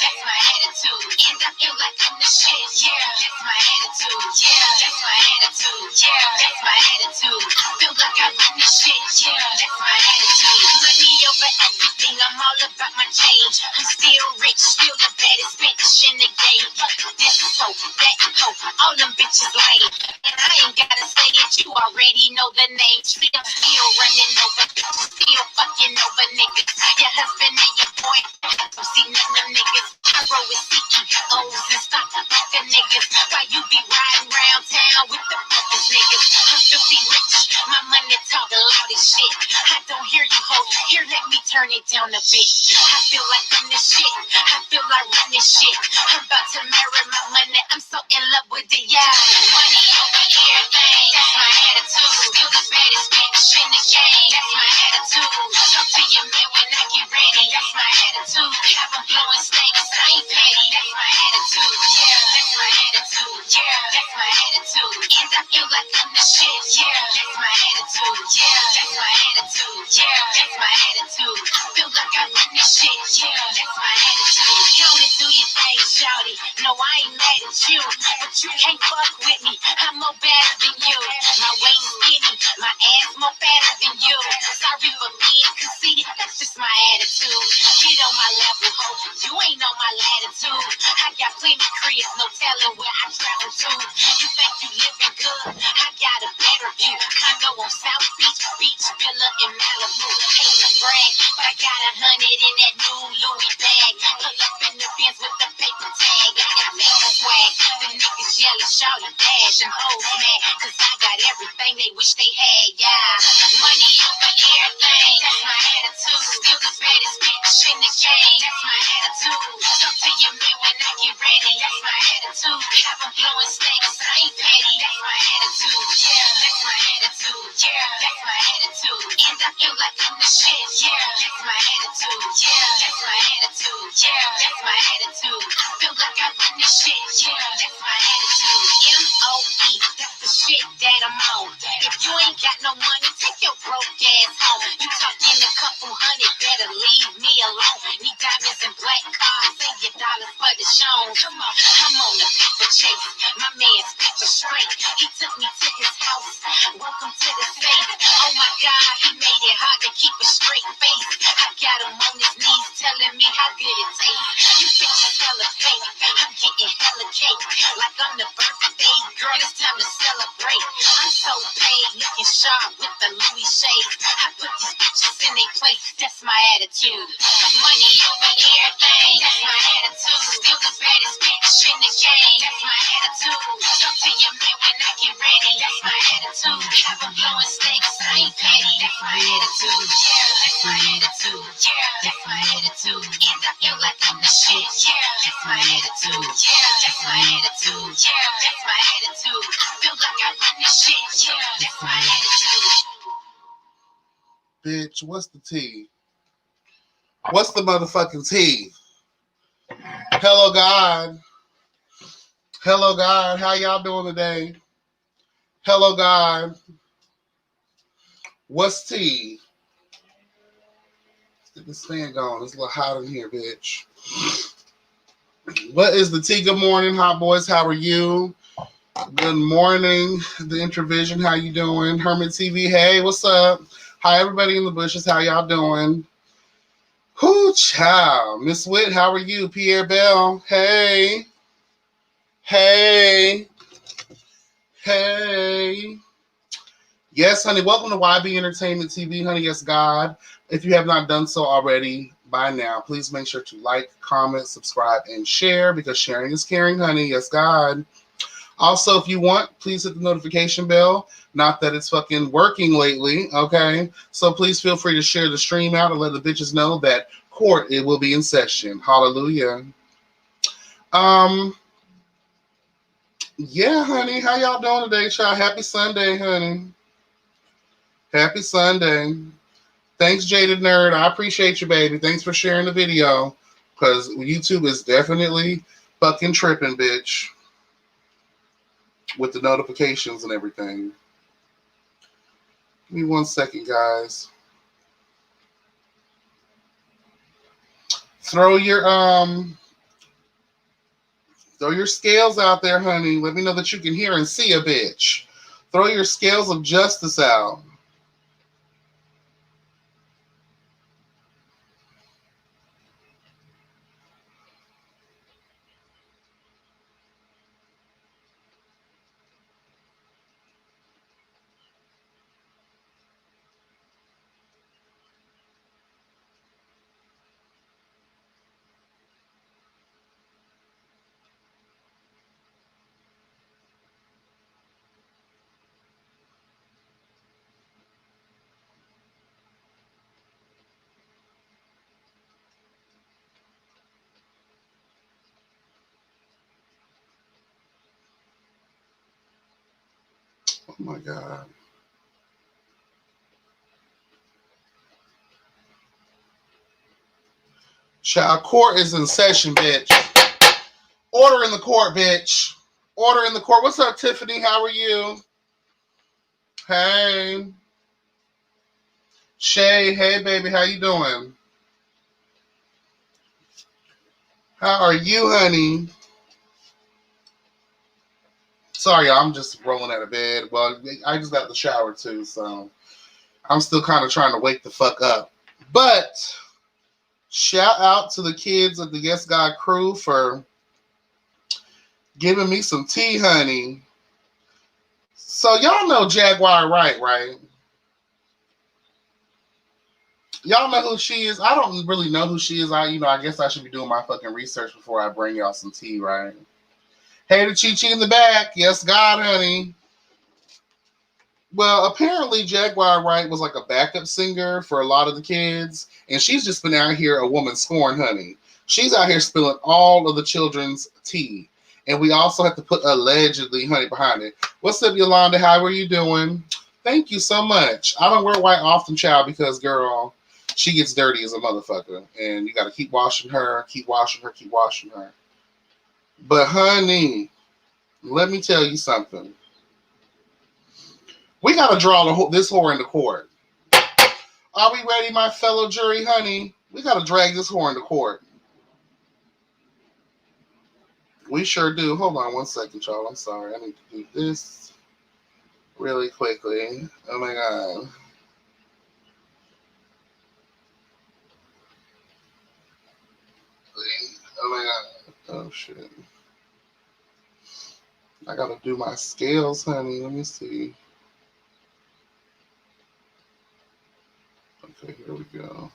that's my attitude. And I feel like I'm the shit, yeah, that's my attitude. Yeah, that's my attitude. Yeah, that's my attitude. I feel like I run this shit, yeah, that's my attitude. Money over everything, I'm all about my change. I'm still rich, still the baddest bitch in the game. Fuck this hoe, that hoe, all them bitches lame. And I ain't gotta say it, you already know the name. See, I'm still running over bitches, still fucking over niggas. Your husband and your boy, don't see none of them niggas. I roll with CEOs and stop fucking niggas. Why you be riding round town with the fuckers niggas? I'm filthy rich, my money talk loud as shit. I don't hear you hoes, here let me turn it down a bit. I feel like I'm the shit, I feel like run this shit. I'm about to marry my money, I'm so in love with it, yeah. Money over everything, that's my attitude. Still the baddest bitch in the game, that's my attitude. Talk to your man when I get ready, that's my attitude. Have them blowing snakes, I ain't petty, that's my attitude. Yeah, that's my attitude. Yeah, that's my attitude. And I feel like I'm the shit. Yeah, that's my attitude. Yeah, that's my attitude. Yeah, that's my attitude. I feel like I run this shit. Yeah, that's my attitude. Go and do your thing, shawty. No, I ain't mad at you, but you can't fuck with me. I'm more better than you. My waist skinny, my ass more fatter than you. Sorry for being conceited, that's just my attitude. Get on my level, ho. You ain't on my latitude. I got plenty cribs, no telling where I travel to. You think you living good? I got a better view. Condo on South Beach, beach villa in Malibu. Hate to brag, but I got 100 in that new Louis bag. Pull up in the Benz with the paper tag. I got major swag. The niggas yelling, shout it, dash, and hoes mad. Cause I got everything they wish they had, yeah. Money over everything, that's my attitude. Still the baddest bitch in the game, that's my attitude. Talk to your man when I get ready, that's my attitude. Have them blowing snakes, I ain't petty, that's my attitude. Yeah, that's my attitude. Yeah, that's my attitude. And I feel like I'm the shit. Yeah, that's my attitude. Yeah, that's my attitude. Yeah, that's my attitude. I feel like I run this shit. Yeah, that's my attitude. MOE, that's the shit that I'm on. If you ain't got no money, take your broke ass home. You talking a couple hundred, better leave me alone. Need diamonds and black cars, save your dollars for the show. Come on, I'm on the paper chase. My man's picture straight. He took me to his house. Welcome to the safe. Oh my God, he made it hard to keep a straight face. I got him on his knees telling me how good it tastes. You bitches hella fake. I'm getting hella cake. Like I'm the birthday girl, it's time to celebrate. I'm so paid, looking sharp with the Louis shade. I put these bitches in their place, that's my attitude. Money over everything, that's my attitude. Still the baddest bitch in the game, that's my attitude. Talk to your man when I get ready, that's my attitude. Have them blowing snakes, I ain't petty, that's my attitude. Yeah, that's my attitude. Yeah, that's my attitude. And I feel like I'm the shit. Yeah, that's my attitude. Yeah, that's my attitude. Yeah, that's my attitude. I feel like I run this shit. Yeah, that's my attitude. Bitch, what's the tea? What's the motherfucking tea? Hello, God. Hello, God. How y'all doing today? Hello, God. What's tea? Let's get this fan going. It's a little hot in here, bitch. What is the tea? Good morning, hot boys. How are you? Good morning, the Intravision. How you doing? Hermit TV. Hey, what's up? Hi, everybody in the bushes. How y'all doing? Whoo, child. Miss Witt, how are you? Pierre Bell. Hey. Hey. Hey. Yes, honey. Welcome to YB Entertainment TV, honey. Yes, God. If you have not done so already by now, please make sure to like, comment, subscribe, and share because sharing is caring, honey. Yes, God. Also, if you want, please hit the notification bell. Not that it's fucking working lately, okay? So please feel free to share the stream out and let the bitches know that court, it will be in session. Hallelujah. Yeah, honey. How y'all doing today, child? Happy Sunday, honey. Happy Sunday. Thanks, Jaded Nerd. I appreciate you, baby. Thanks for sharing the video. Because YouTube is definitely fucking tripping, bitch. With the notifications and everything. Give me 1 second, guys. Throw your Throw your scales out there, honey. Let me know that you can hear and see a bitch. Throw your scales of justice out. Oh my God. Child, court is in session, bitch. Order in the court, bitch. Order in the court. What's up, Tiffany? How are you? Hey. Shay, hey, baby. How you doing? How are you, honey? Sorry, I'm just rolling out of bed. Well, I just got the shower, too, so I'm still kind of trying to wake the fuck up. But shout out to the kids of the Yes God crew for giving me some tea, honey. So y'all know Jaguar Wright, right? Y'all know who she is? I don't really know who she is. I guess I should be doing my fucking research before I bring y'all some tea, right? Hey, the Chi-Chi in the back. Yes, God, honey. Well, apparently Jaguar Wright was like a backup singer for a lot of the kids, and she's just been out here a woman scorn, honey. She's out here spilling all of the children's tea. And we also have to put allegedly, honey, behind it. What's up, Yolanda? How are you doing? Thank you so much. I don't wear white often, child, because, girl, she gets dirty as a motherfucker. And you got to keep washing her, keep washing her, keep washing her. But, honey, let me tell you something. We got to draw this whore into court. Are we ready, my fellow jury, honey? We got to drag this whore into court. We sure do. Hold on one second, y'all. I'm sorry. I need to do this really quickly. Oh, my God. Oh, my God. Oh, shit. I got to do my scales, honey. Let me see. Okay, here we go.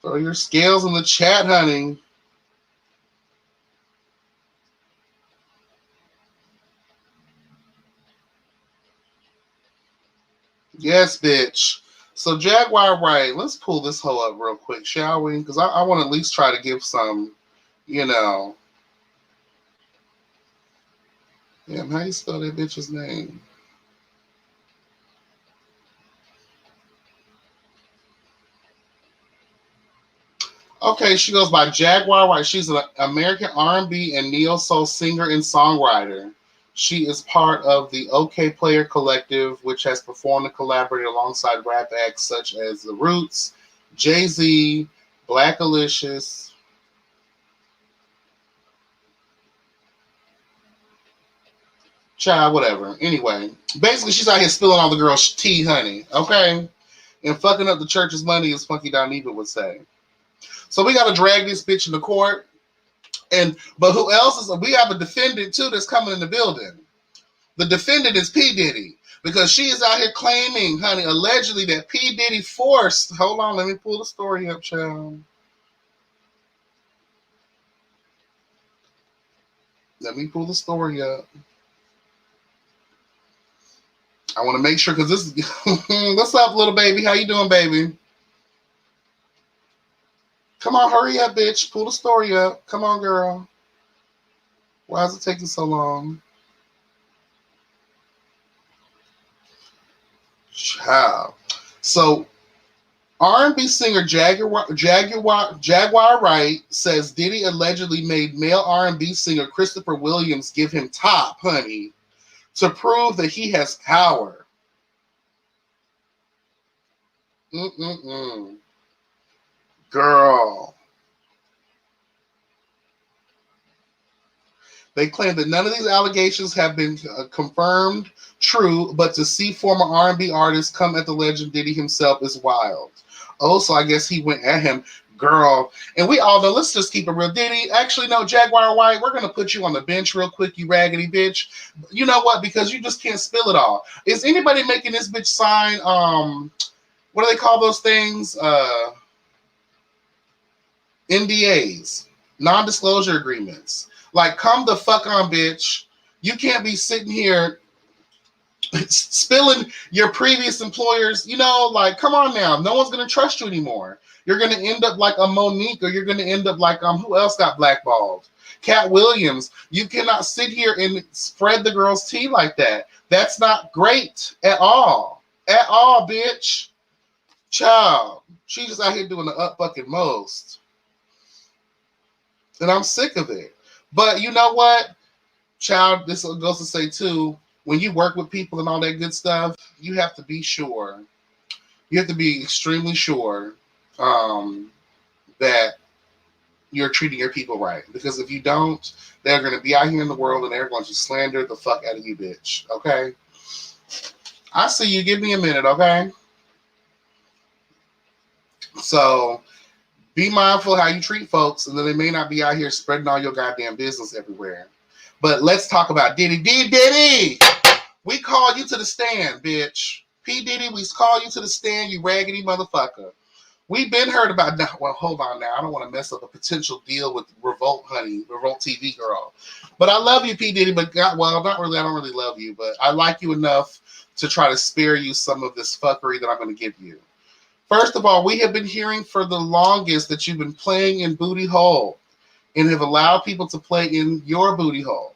Throw your scales in the chat, honey. Yes, bitch. So, Jaguar Wright, let's pull this hoe up real quick, shall we? Because I want to at least try to give some, you know. Damn, how you spell that bitch's name? Okay, she goes by Jaguar Wright. She's an American R&B and neo-soul singer and songwriter. She is part of the OK Player Collective, which has performed and collaborated alongside rap acts such as The Roots, Jay-Z, Black Alicious. Child, whatever. Anyway, basically, she's out here spilling all the girls' tea, honey, okay? And fucking up the church's money, as Funky Dineva would say. So we got to drag this bitch into court. But who else is? We have a defendant too that's coming in the building. The defendant is P. Diddy because she is out here claiming, honey, allegedly that P. Diddy forced. Hold on, let me pull the story up, child. Let me pull the story up. I want to make sure because this. What's up, little baby? How you doing, baby? Come on, hurry up, bitch. Pull the story up. Come on, girl. Why is it taking so long? Child. So R&B singer Jaguar Wright says Diddy allegedly made male R&B singer Christopher Williams give him top, honey, to prove that he has power. Girl. They claim that none of these allegations have been confirmed true, but to see former R&B artists come at the legend Diddy himself is wild. Oh, so I guess he went at him. Girl. And we all know, let's just keep it real. Diddy, actually, no, Jaguar White, we're going to put you on the bench real quick, you raggedy bitch. You know what? Because you just can't spill it all. Is anybody making this bitch sign, what do they call those things? NDAs, non-disclosure agreements. Like, come the fuck on, bitch. You can't be sitting here spilling your previous employers. You know, like, come on now. No one's going to trust you anymore. You're going to end up like a Monique, or you're going to end up like, who else got blackballed? Cat Williams. You cannot sit here and spread the girl's tea like that. That's not great at all. At all, bitch. Child. She's just out here doing the up fucking most. And I'm sick of it. But you know what, child, this goes to say too, when you work with people and all that good stuff, you have to be sure. You have to be extremely sure that you're treating your people right. Because if you don't, they're going to be out here in the world and they're going to slander the fuck out of you, bitch. Okay? I see you. Give me a minute, okay? So be mindful how you treat folks, and then they may not be out here spreading all your goddamn business everywhere. But let's talk about Diddy. Diddy! We call you to the stand, bitch. P. Diddy, we call you to the stand, you raggedy motherfucker. We've been heard about now. Well, hold on now. I don't want to mess up a potential deal with Revolt, honey, Revolt TV girl. But I love you, P. Diddy, but not really. I don't really love you, but I like you enough to try to spare you some of this fuckery that I'm going to give you. First of all, we have been hearing for the longest that you've been playing in booty hole and have allowed people to play in your booty hole.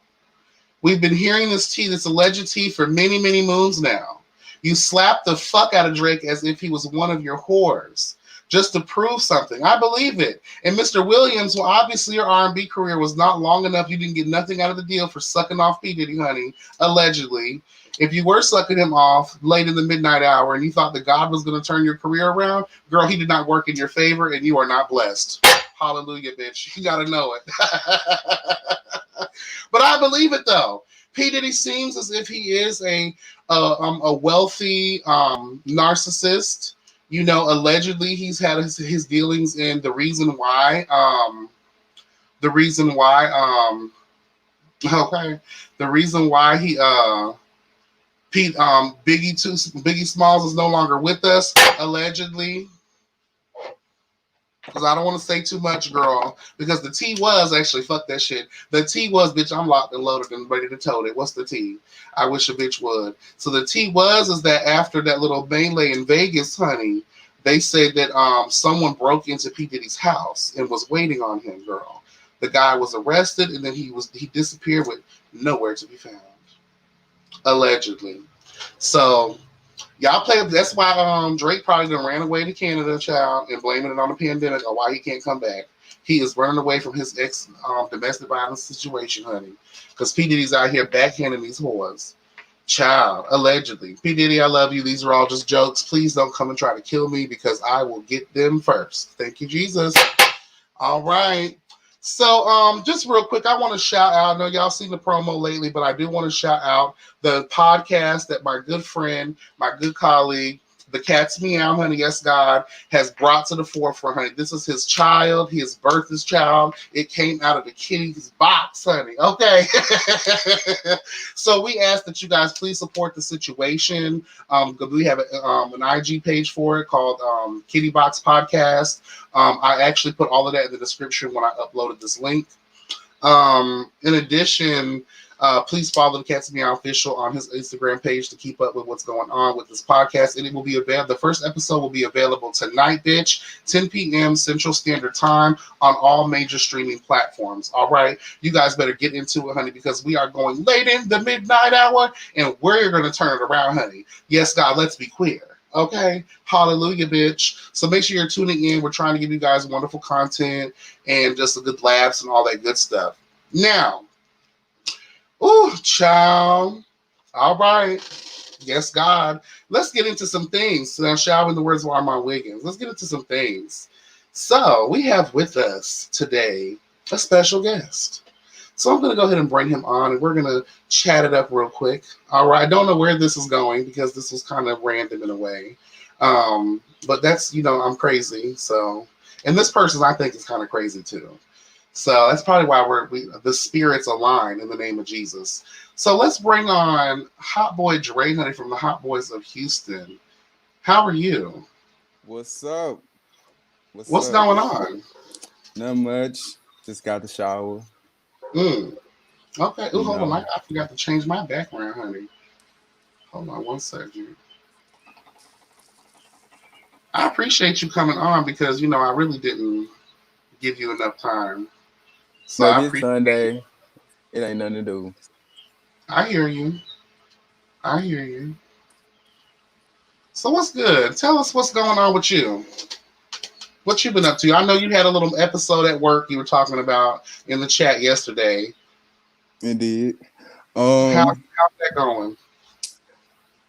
We've been hearing this tea, this alleged tea, for many, many moons now. You slapped the fuck out of Drake as if he was one of your whores just to prove something. I believe it. And Mr. Williams, well, obviously your R&B career was not long enough. You didn't get nothing out of the deal for sucking off P. Diddy, honey, allegedly. If you were sucking him off late in the midnight hour and you thought that God was going to turn your career around, girl, he did not work in your favor and you are not blessed. Hallelujah, bitch. You got to know it. But I believe it, though. P. Diddy seems as if he is a wealthy narcissist. You know, allegedly he's had his dealings in the reason why he Biggie Smalls is no longer with us, allegedly. Because I don't want to say too much, girl. Because the T was actually, fuck that shit. The T was, bitch, I'm locked and loaded and ready to tote it. What's the T? I wish a bitch would. So the T is that after that little melee in Vegas, honey, they said that someone broke into P. Diddy's house and was waiting on him, girl. The guy was arrested and then he disappeared with nowhere to be found. Allegedly. So y'all play. That's why Drake probably done ran away to Canada, child, and blaming it on the pandemic or why he can't come back. He is running away from his ex domestic violence situation, honey. Because P. Diddy's out here backhanding these whores. Child, allegedly. P. Diddy, I love you. These are all just jokes. Please don't come and try to kill me because I will get them first. Thank you, Jesus. All right. So just real quick, I want to shout out. I know y'all seen the promo lately, but I do want to shout out the podcast that my good friend, my good colleague, the Cat's Meow, honey, yes, God, has brought to the forefront, honey. This is his child. He has birthed his child. It came out of the kitty's box, honey. Okay. So we ask that you guys please support the situation. We have an IG page for it called Kitty Box Podcast. I actually put all of that in the description when I uploaded this link. In addition, please follow the Cats Meow Official on his Instagram page to keep up with what's going on with this podcast. And it will be available. The first episode will be available tonight, bitch, 10 p.m. Central Standard Time on all major streaming platforms. All right. You guys better get into it, honey, because we are going late in the midnight hour and we're going to turn it around, honey. Yes, God, let's be queer. Okay. Hallelujah, bitch. So make sure you're tuning in. We're trying to give you guys wonderful content and just a good laughs and all that good stuff. Now, ooh, child. All right. Yes, God. Let's get into some things. Now, shall we, in the words of Armand Wiggins, let's get into some things. So we have with us today a special guest. So I'm going to go ahead and bring him on, and we're going to chat it up real quick. All right. I don't know where this is going because this was kind of random in a way. But that's, I'm crazy. So, and this person I think is kind of crazy too. So that's probably why the spirits align in the name of Jesus. So let's bring on Hot Boy Dre Honey from the Hot Boys of Houston. How are you? What's up? What's going on? Not much. Just got the shower. Mm. Okay. Ooh, You hold on. know. I forgot to change my background, honey. Hold on one second. I appreciate you coming on because, I really didn't give you enough time. So I Maybe it's appreciate you. Sunday. It ain't nothing to do. I hear you. I hear you. So what's good? Tell us what's going on with you. What you been up to? I know you had a little episode at work you were talking about in the chat yesterday. Indeed. How's that going?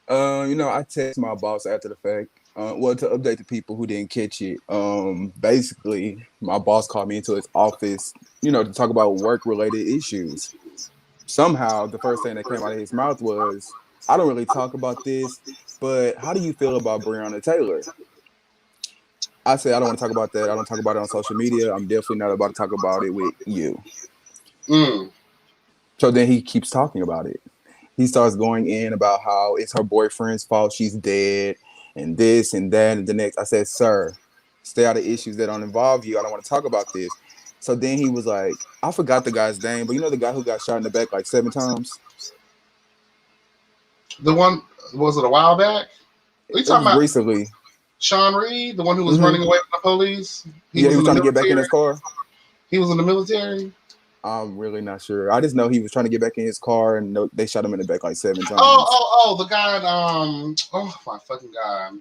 I text my boss after the fact. Well, to update the people who didn't catch it. Basically, my boss called me into his office, to talk about work-related issues. Somehow, the first thing that came out of his mouth was, "I don't really talk about this, but how do you feel about Breonna Taylor?" I said, "I don't want to talk about that. I don't talk about it on social media. I'm definitely not about to talk about it with you." Mm. So then he keeps talking about it. He starts going in about how it's her boyfriend's fault she's dead and this and that and the next. I said, "Sir, stay out of issues that don't involve you. I don't want to talk about this." So then he was like, I forgot the guy's name, but you know the guy who got shot in the back like 7 times? The one, was it a while back? Are you It talking was about recently. Sean Reed, the one who was Hmm. running away from the police? He Yeah, was he in was the trying to get back in military. his car. He was in the military. I'm really not sure. I just know he was trying to get back in his car and they shot him in the back like 7 times. The guy in, oh my fucking god,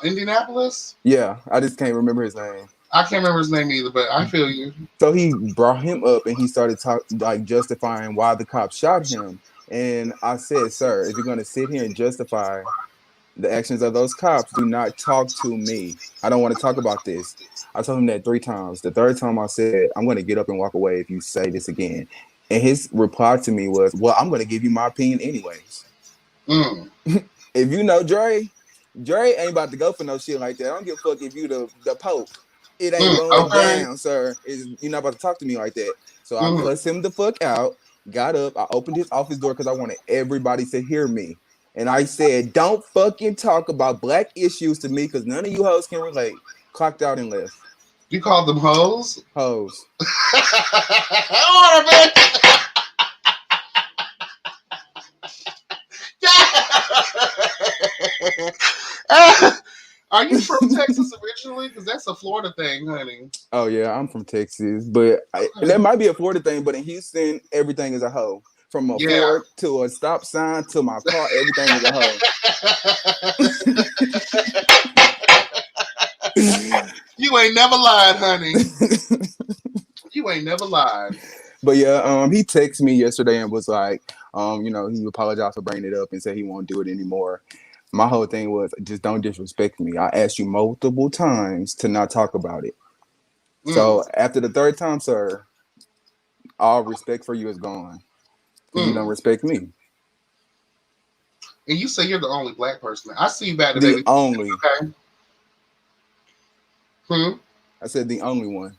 Indianapolis. Yeah, I just can't remember his name. I can't remember his name either, but I feel you. So he brought him up and he started justifying why the cops shot him. And I said, "Sir, if you're going to sit here and justify the actions of those cops, do not talk to me. I don't want to talk about this." I told him that 3 times. The third time I said, "I'm going to get up and walk away if you say this again." And his reply to me was, "Well, I'm going to give you my opinion anyways." Mm. If you know Dre ain't about to go for no shit like that. I don't give a fuck if you the Pope. It ain't going Okay. down, sir. You're not about to talk to me like that. So I Mm. cussed him the fuck out, got up, I opened his office door because I wanted everybody to hear me. And I said, "Don't fucking talk about black issues to me because none of you hoes can relate." Clocked out and left. You called them hoes? Hoes. Hold on, bitch. Are you from Texas originally? Because that's a Florida thing, honey. Oh yeah, I'm from Texas, but and that might be a Florida thing, but in Houston, everything is a hoe. From a Yeah. fork to a stop sign to my car, everything is a hoe. You ain't never lied, honey. You ain't never lied. But yeah, he texted me yesterday and was like, he apologized for bringing it up and said he won't do it anymore. My whole thing was just don't disrespect me. I asked you multiple times to not talk about it. Mm. So after the third time, sir, all respect for you is gone because you don't Mm. respect me. And you say you're the only black person. I see you back today. The only. Okay. Hmm. I said the only one.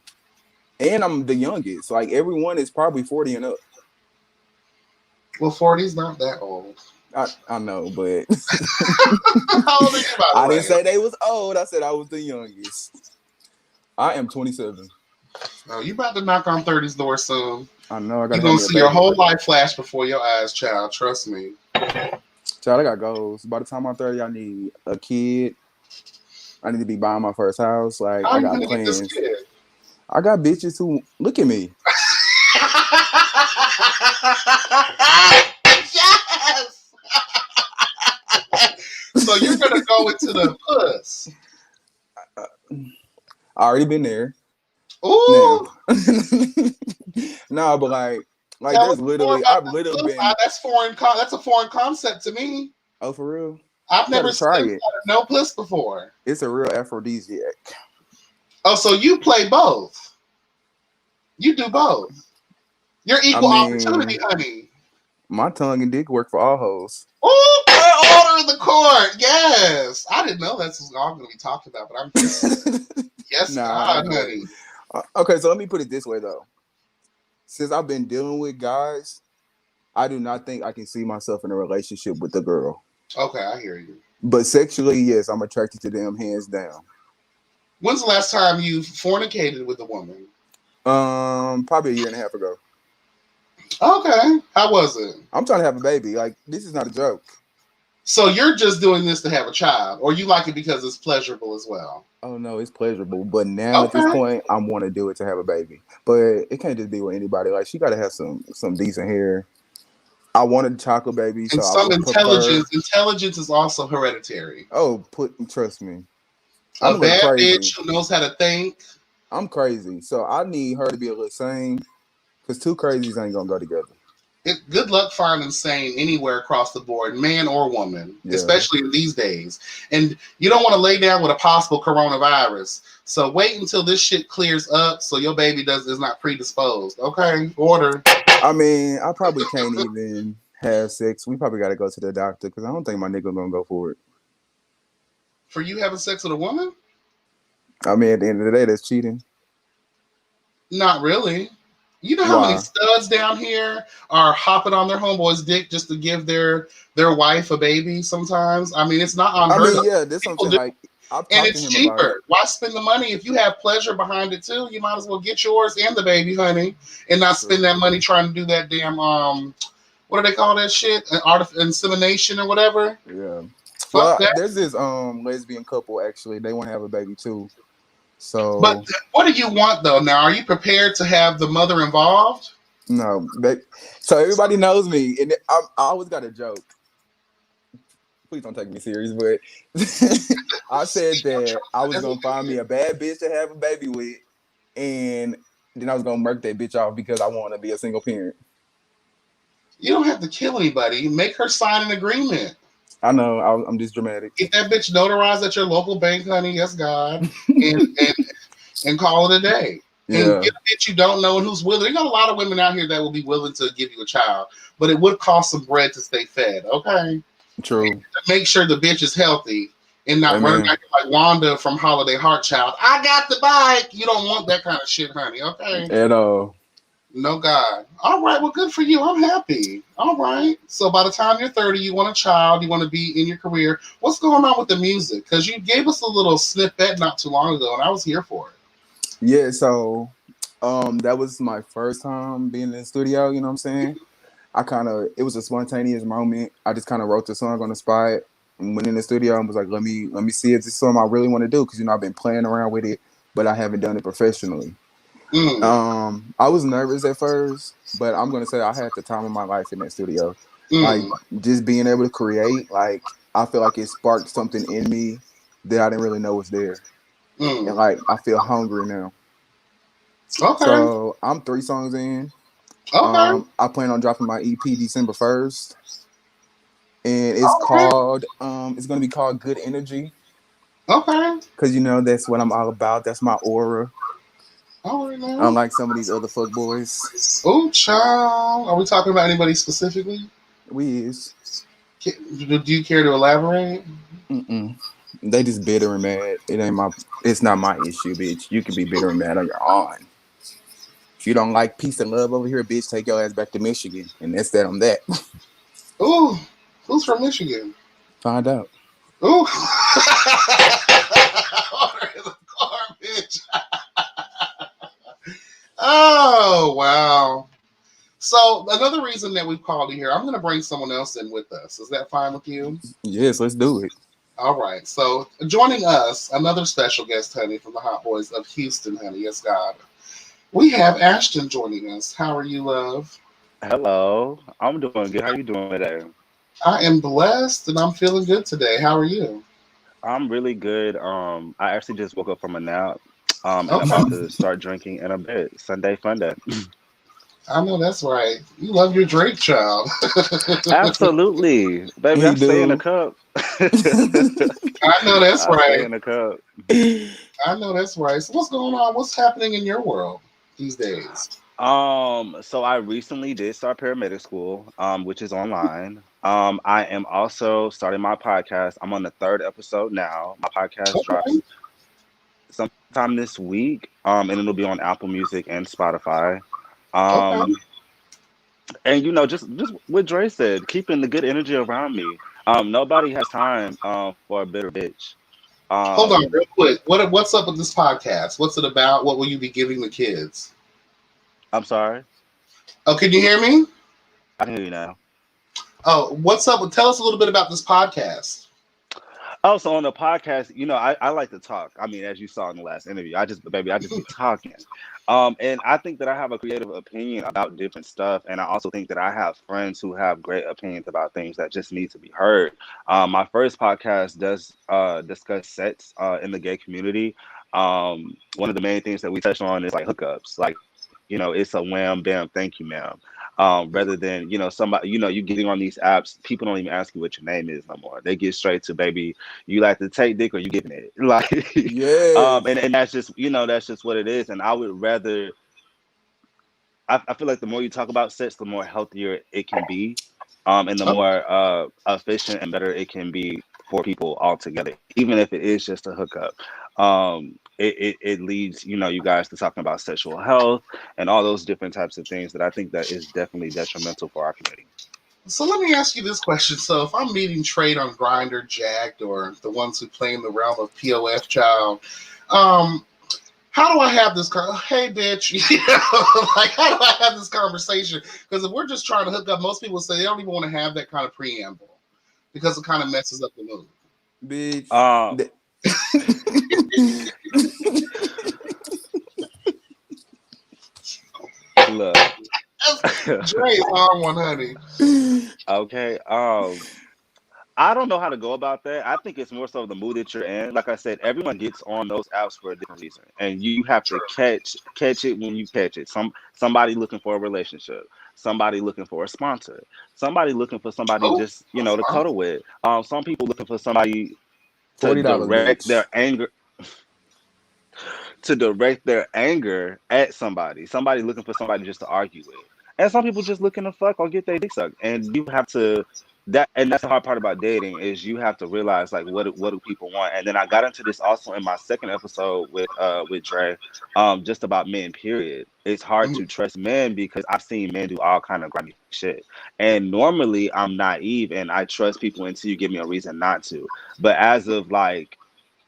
And I'm the youngest. Like everyone is probably 40 and up. Well, 40's not that old. I know, but How old are you, by the I way? didn't say they was old. I said I was the youngest. I am 27. Oh, you about to knock on 30's door soon. I know I You're gotta have going me to a see your baby. whole life flash before your eyes, child. Trust me. Child, I got goals. By the time I'm 30, I need a kid. I need to be buying my first house. Like How I are you got going to get this plans. kid? I got bitches who look at me. Yes! So you're going to go into the puss. I already been there. Now, Ooh! no, but like Tell there's us more literally about I've the literally puss. been. That's foreign. That's a foreign concept to me. Oh, for real? I've You gotta never seen try a it. no puss before. It's a real aphrodisiac. Oh, so you play both. You do both. You're I equal opportunity, mean, honey. my tongue and dick work for all hoes. Oh, put order in the court. Yes. I didn't know that's all going to be talked about, but I'm here for it. Yes, Nah, God, but honey. okay. So let me put it this way though. Since I've been dealing with guys, I do not think I can see myself in a relationship with a girl. Okay, I hear you. But sexually, yes, I'm attracted to them hands down. When's the last time you fornicated with a woman? Probably a year and a half ago. Okay. How was it? I'm trying to have a baby. Like this is not a joke. So you're just doing this to have a child, or you like it because it's pleasurable as well? Oh no, it's pleasurable. But now at this Okay. point, I want to do it to have a baby. But it can't just be with anybody. Like she got to have some decent hair. I wanted a chocolate baby, And so I some would prefer. intelligence. Intelligence is also hereditary. Oh, trust me, I'm A a little bad crazy. bitch who knows how to think. I'm crazy, so I need her to be a little sane. Cause two crazies ain't gonna go together. Good luck finding sane anywhere across the board, man or woman, Yeah, especially in these days. And you don't want to lay down with a possible coronavirus. So wait until this shit clears up so your baby is not predisposed. Okay? Order. I mean, I probably can't even have sex. We probably got to go to the doctor because I don't think my nigga gonna go for it. For you having sex with a woman? I mean, at the end of the day, that's cheating. Not really. You know how many Why? studs down here are hopping on their homeboy's dick just to give their wife a baby sometimes? I mean, it's not I unheard mean, of. yeah, this what I'm People saying. do. Like, I've And talked to it's him about it. cheaper. Why spend the money? If you have pleasure behind it too, you might as well get yours and the baby, honey, and not spend True. that money trying to do that damn what do they call that shit? Insemination or whatever. Yeah. Fuck Well, that. there's this lesbian couple actually. They want to have a baby too. But So what do you want though? Now, are you prepared to have the mother involved? no, so everybody knows me, and I always got a joke. Please don't take me serious, but I said that I was That's what gonna find me a bad bitch to have a baby with, and then I was gonna murk that bitch off because I want to be a single parent. you don't have to kill anybody. Make her sign an agreement. I know I'm just dramatic. Get that bitch notarized at your local bank, honey. Yes, God, and and call it a day. And Yeah, get a bitch you don't know and who's willing. There's got a lot of women out here that will be willing to give you a child, but it would cost some bread to stay fed. Okay, true. make sure the bitch is healthy and not running Amen. back like Wanda from Holiday Heart Child. I got the bike. You don't want that kind of shit, honey. Okay. At all. No God. All right. Well, good for you. I'm happy. All right. So by the time you're 30, you want a child. You want to be in your career. What's going on with the music? Because you gave us a little snippet not too long ago, and I was here for it. Yeah. So, that was my first time being in the studio. You know what I'm saying? It was a spontaneous moment. I just kind of wrote the song on the spot and went in the studio and was like, let me see if this is something I really want to do because I've been playing around with it, but I haven't done it professionally. Mm, I was nervous at first, but I'm gonna say I had the time of my life in that studio. Like mm, just being able to create, like I feel like it sparked something in me that I didn't really know was there, and mm. like I feel hungry now. Okay. So I'm 3 songs in. Okay. I plan on dropping my EP December 1st, and it's Okay. called it's gonna be called Good Energy Okay. because that's what I'm all about. That's my aura. All right now. Unlike some of these other fuck boys, Oh, child. Are we talking about anybody specifically? we is. Do you care to elaborate? Mm-mm. They just bitter and mad. It ain't my. It's not my issue, bitch. You can be bitter and mad on your own. If you don't like peace and love over here, bitch, take your ass back to Michigan, and that's that on that. Ooh, who's from Michigan? Find out. Ooh. Order in the garbage. Oh, wow. So another reason that we've called you here, I'm going to bring someone else in with us. Is that fine with you? Yes, let's do it. All right. So joining us, another special guest, honey, from the Hot Boys of Houston, honey. Yes, God. We have Ashton joining us. How are you, love? Hello, I'm doing good. How you doing today? I am blessed and I'm feeling good today. How are you? I'm really good. I actually just woke up from a nap. And Okay. about to start drinking in a bit. Sunday fun day. I know that's right. You love your Drake child. Absolutely, baby. I He stay in the do. cup. I know that's I stay right. in the cup. I know that's right. So what's going on? What's happening in your world these days? So I recently did start paramedic school, which is online. I am also starting my podcast. I'm on the third episode now. My podcast Okay. drops sometime this week, and it'll be on Apple Music and Spotify. Okay. Um, and just what Dre said, keeping the good energy around me. Nobody has time for a bitter bitch. Hold on, Um, real quick. What's up with this podcast? What's it about? What will you be giving the kids? I'm sorry, Oh, can you hear me? I can hear you now. Oh, what's up? Tell us a little bit about this podcast. Oh, so on the podcast, I like to talk. I mean, as you saw in the last interview, I just be talking. And I think that I have a creative opinion about different stuff. And I also think that I have friends who have great opinions about things that just need to be heard. My first podcast does discuss sets in the gay community. One of the main things that we touch on is like hookups. Like, it's a wham, bam, thank you, ma'am. Rather than, somebody, you getting on these apps, people don't even ask you what your name is no more. They get straight to, baby, you like to take dick or you giving it. Like, Yes. and that's just what it is. And I would rather, I feel like the more you talk about sex, the more healthier it can be. And the Oh, more efficient and better it can be for people altogether, even if it is just a hookup. It leads, you guys to talking about sexual health and all those different types of things that I think that is definitely detrimental for our community. so let me ask you this question. So if I'm meeting Trade on Grinder, Jacked, or the ones who play in the realm of POF child, um, how do I have this? Hey, bitch, like how do I have this conversation? Because if we're just trying to hook up, most people say they don't even want to have that kind of preamble because it kind of messes up the mood. Bitch. Um, Look. Dre's on one, honey. Okay. I don't know how to go about that. I think it's more so the mood that you're in. Like I said, everyone gets on those apps for a different reason, and you have to catch it when you catch it. Somebody looking for a relationship, somebody looking for a sponsor, somebody looking for somebody Oh, just to cuddle with. Some people looking for somebody to $40, bitch. direct their anger at somebody. Somebody looking for somebody just to argue with. And some people just looking to fuck or get their dick sucked. And you have to that's the hard part about dating is you have to realize like what do people want. And then I got into this also in my second episode with Dre, just about men, period. It's hard mm, to trust men because I've seen men do all kind of grimy shit. And normally I'm naive and I trust people until you give me a reason not to. But as of like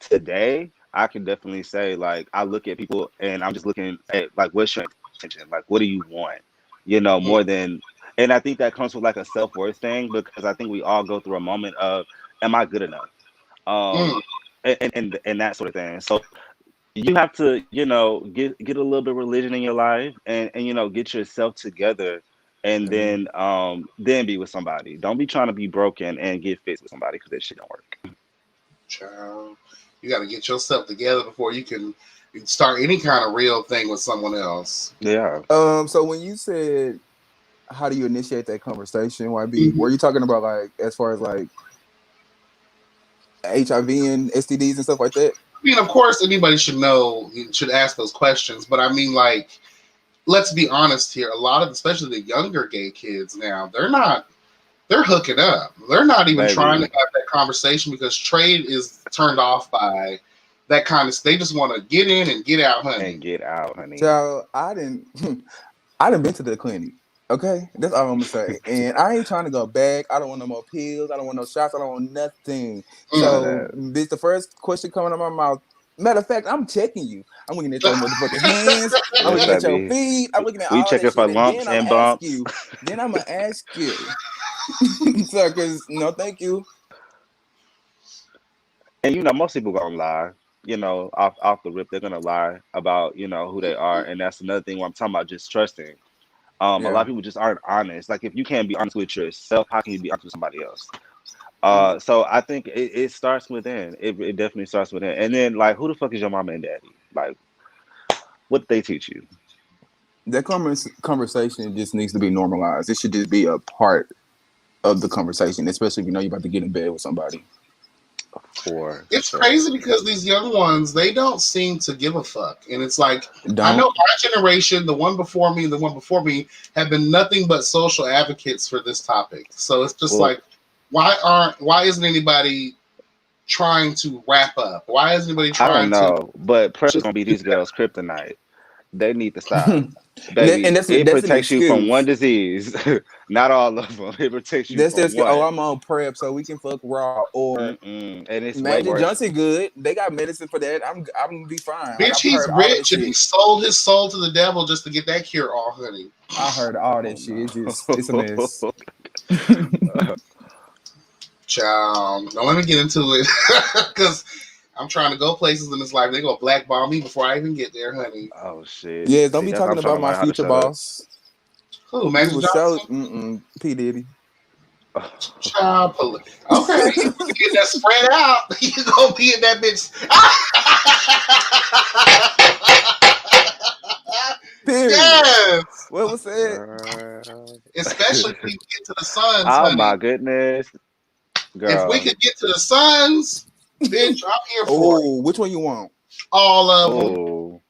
today, I can definitely say like I look at people and I'm just looking at like what's your intention? Like what do you want? mm, More than and I think that comes with like a self-worth thing because I think we all go through a moment of am I good enough? mm, Um and that sort of thing. So you have to, get a little bit of religion in your life and get yourself together and Mhm. then be with somebody. Don't be trying to be broken and get fixed with somebody because that shit don't work. child. You got to get yourself together before you can start any kind of real thing with someone else. Yeah. So when you said how do you initiate that conversation, YB, Mhm. were you talking about like as far as like HIV and STDs and stuff like that? I mean, of course, anybody should know, should ask those questions. But I mean, like, let's be honest here. A lot of, especially the younger gay kids now, they're hooking up. They're not even trying to Baby. have that conversation because trade is turned off by that kind of. They just want to get in and get out, honey. And get out, honey. So I didn't I done been to the clinic. Okay, that's all I'm gonna say. And I ain't trying to go back. I don't want no more pills. I don't want no shots. I don't want nothing. None Mm. of So that. bitch, the first question coming out of my mouth. Matter of fact, I'm checking you. I'm looking at your motherfucking hands. I'm Yes, looking at your baby. feet. I'm looking at We all that checking for shit, and lumps then I'm and gonna ask bumps. you. Then I'm gonna ask you. So, cause no, thank you. And most people gonna lie. Off the rip, they're gonna lie about who they are, and that's another thing. Where I'm talking about just trusting. A lot Yeah. of people just aren't honest. Like if you can't be honest with yourself, how can you be honest with somebody else? Mm. So I think it starts within. It definitely starts within. And then like, who the fuck is your mama and daddy? Like, what did they teach you? That conversation just needs to be normalized. It should just be a part of the conversation, especially if you know you're about to get in bed with somebody. It's crazy because these young ones, they don't seem to give a fuck. And it's like, I know my generation, the one before me and the one before me, have been nothing but social advocates for this topic. So it's just like, why isn't anybody trying to wrap up? Why isn't anybody trying to? I don't know, but pressure's gonna be these girls' kryptonite. They need to stop. Baby, and that's it an protects you from one excuse. disease. Not all of them. It protects you That's from just one. I'm on prep so we can fuck raw. Or And it's way Magic worse. Johnson good. They got medicine for that. I'm gonna be fine. Bitch, I've he's heard all that rich and he shit. sold his soul to the devil just to get that cure all, honey. I heard all that shit. It's a mess. Child, now let me get into it because I'm trying to go places in this life. They gonna blackball me before I even get there, honey. Oh shit. Yeah, don't be talking about my future boss. Who, Magic Johnson? P. Diddy. Child, okay, you get that spread out. You gonna be in that bitch. Period. Yes. What was that? Especially if we get to the Suns. Oh honey. my goodness, girl. If we could get to the Suns, bitch, I'm here for it. Oh, which one you want? All of them.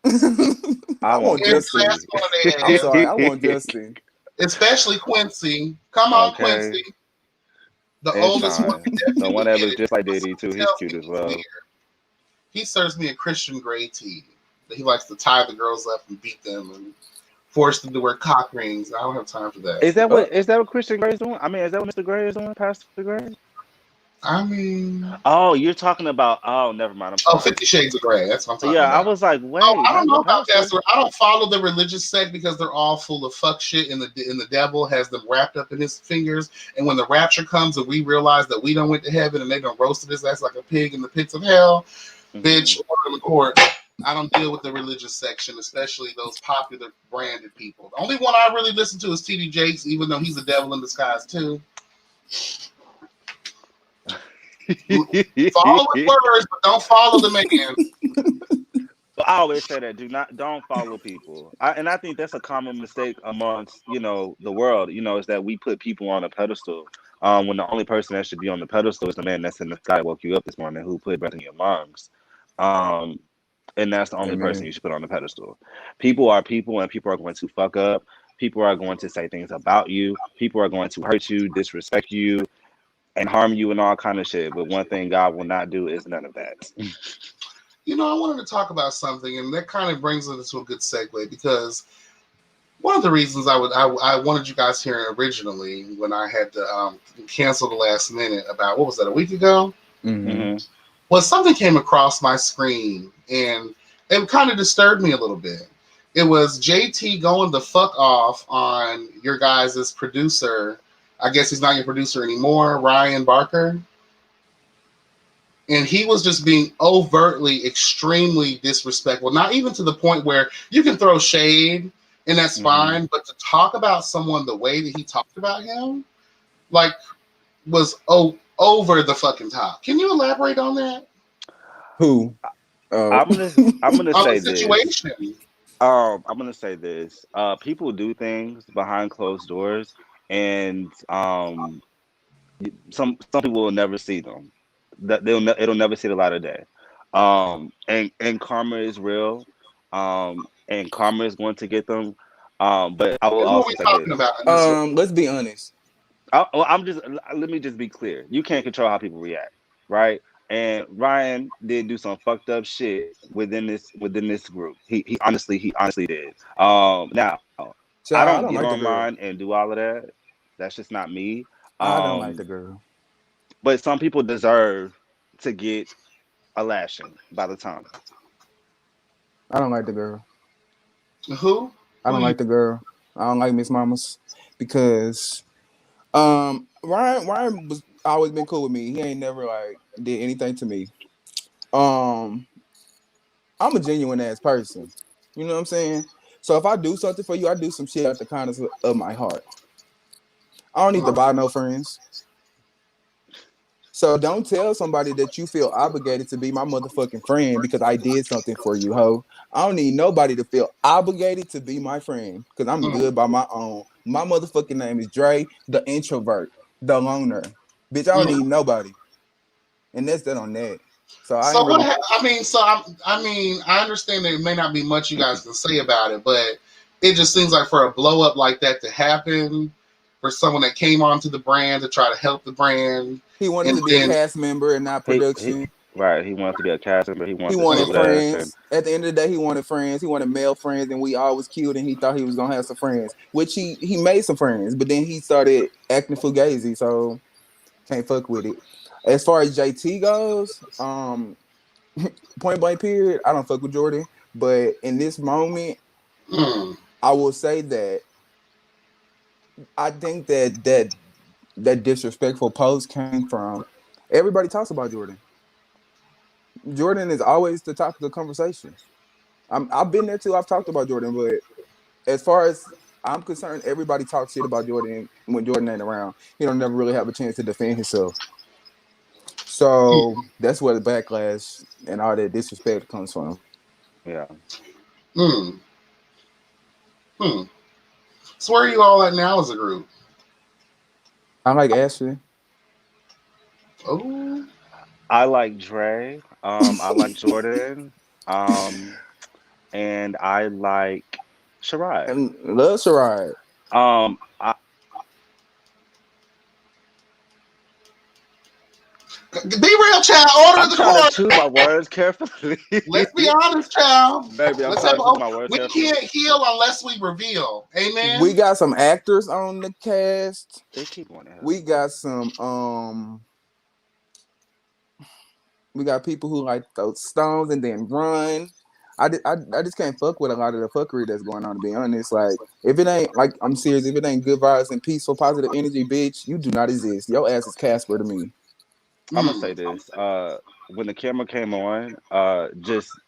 I want Justin. I'm sorry, I want Justin. Especially Quincy. Come on, Quincy. The and oldest Sean. one. The one that looks just like Diddy too. He's cute as well. He serves me a Christian Grey tea. He likes to tie the girls up and beat them and force them to wear cock rings. I don't have time for that. Is that what Christian Grey is doing? I mean, is that what Mr. Grey is doing, Pastor Grey? I mean, oh, you're talking about? Oh, never mind. 50 Shades of Grey. That's what I'm talking about. Yeah, I was like, wait. I don't know about that. I don't follow the religious sect because they're all full of fuck shit, and the devil has them wrapped up in his fingers. And when the rapture comes, and we realize that we don't went to heaven, and they don't roasted his ass like a pig in the pits of hell, bitch, order in the court. I don't deal with the religious section, especially those popular branded people. The only one I really listen to is TD Jakes, even though he's a devil in disguise too. Follow with words, but don't follow the man. I always say that don't follow people, and I think that's a common mistake amongst the world. Is that we put people on a pedestal when the only person that should be on the pedestal is the man that's in the sky that woke you up this morning, who put breath in your lungs. And that's the only person you should put on the pedestal. People are people, and people are going to fuck up. People are going to say things about you. People are going to hurt you, disrespect you, and harm you and all kind of shit. But one thing God will not do is none of that. I wanted to talk about something, and that kind of brings us into a good segue, because one of the reasons I wanted you guys here originally when I had to cancel the last minute about, what was that, a week ago? Mm-hmm. Well, something came across my screen, and it kind of disturbed me a little bit. It was JT going the fuck off on your guys' producer. I guess he's not your producer anymore, Ryan Barker. And he was just being overtly, extremely disrespectful. Not even to the point where you can throw shade, and that's fine, but to talk about someone the way that he talked about him, was over the fucking top. Can you elaborate on that? Who? I'm gonna say this. Situation. I'm gonna say this. People do things behind closed doors, and some people will never see them. That it'll never see the light of day. And karma is real. And karma is going to get them. But I will also say this. Let's be honest. Let me just be clear. You can't control how people react, right? And Ryan did do some fucked up shit within this group. He honestly did. Now I don't get online and do all of that. That's just not me. I don't like the girl. But some people deserve to get a lashing by the tongue. I don't like the girl. Who? I don't like the girl. I don't like Miss Mamas because Ryan was always been cool with me. He ain't never did anything to me. I'm a genuine ass person. You know what I'm saying? So if I do something for you, I do some shit out the kindness of my heart. I don't need to buy no friends. So don't tell somebody that you feel obligated to be my motherfucking friend because I did something for you, ho. I don't need nobody to feel obligated to be my friend because I'm Mm. good by my own. My motherfucking name is Dre, the introvert, the loner. Bitch, I don't Mm. need nobody. And that's that on that. So I So ain't what? really I mean, I understand there may not be much you guys can say about it, but it just seems like for a blow up like that to happen, for someone that came onto the brand to try to help the brand, he wanted and to be a then cast member and not He production. right. He wanted to be a cast member. He He wanted to wanted show less, and friends. At the end of the day, he wanted friends. He wanted male friends, and we all was cute, and he thought he was gonna have some friends, which he made some friends, but then he started acting fugazi, so can't fuck with it. As far as JT goes, point blank period, I don't fuck with Jordan, but in this moment, mm, I will say that I think that disrespectful post came from everybody talks about Jordan. Jordan is always the topic of conversation. I've been there too. I've talked about Jordan, but as far as I'm concerned, everybody talks shit about Jordan when Jordan ain't around. He don't never really have a chance to defend himself. So that's where the backlash and all that disrespect comes from. yeah. mm, hmm. So where are you all at now as a group? I like Ashton. Oh, I like Dre. I like Jordan. Um, and I like Sherrod. And love Sherrod. I be real, child. Order I'm the trying to court. choose my words carefully. Let's be honest, child. Baby, I'm Let's have. trying to choose my words We carefully. can't heal unless we reveal. We Amen. got some actors on the cast. They keep going to We hell. got some we got people who like those stones and then run. I just can't fuck with a lot of the fuckery that's going on, to be honest. Like, if it ain't, like, I'm serious, if it ain't good vibes and peaceful, positive energy, bitch, you do not exist. Your ass is Casper to me. I'm gonna Mm, say this. When the camera came on, just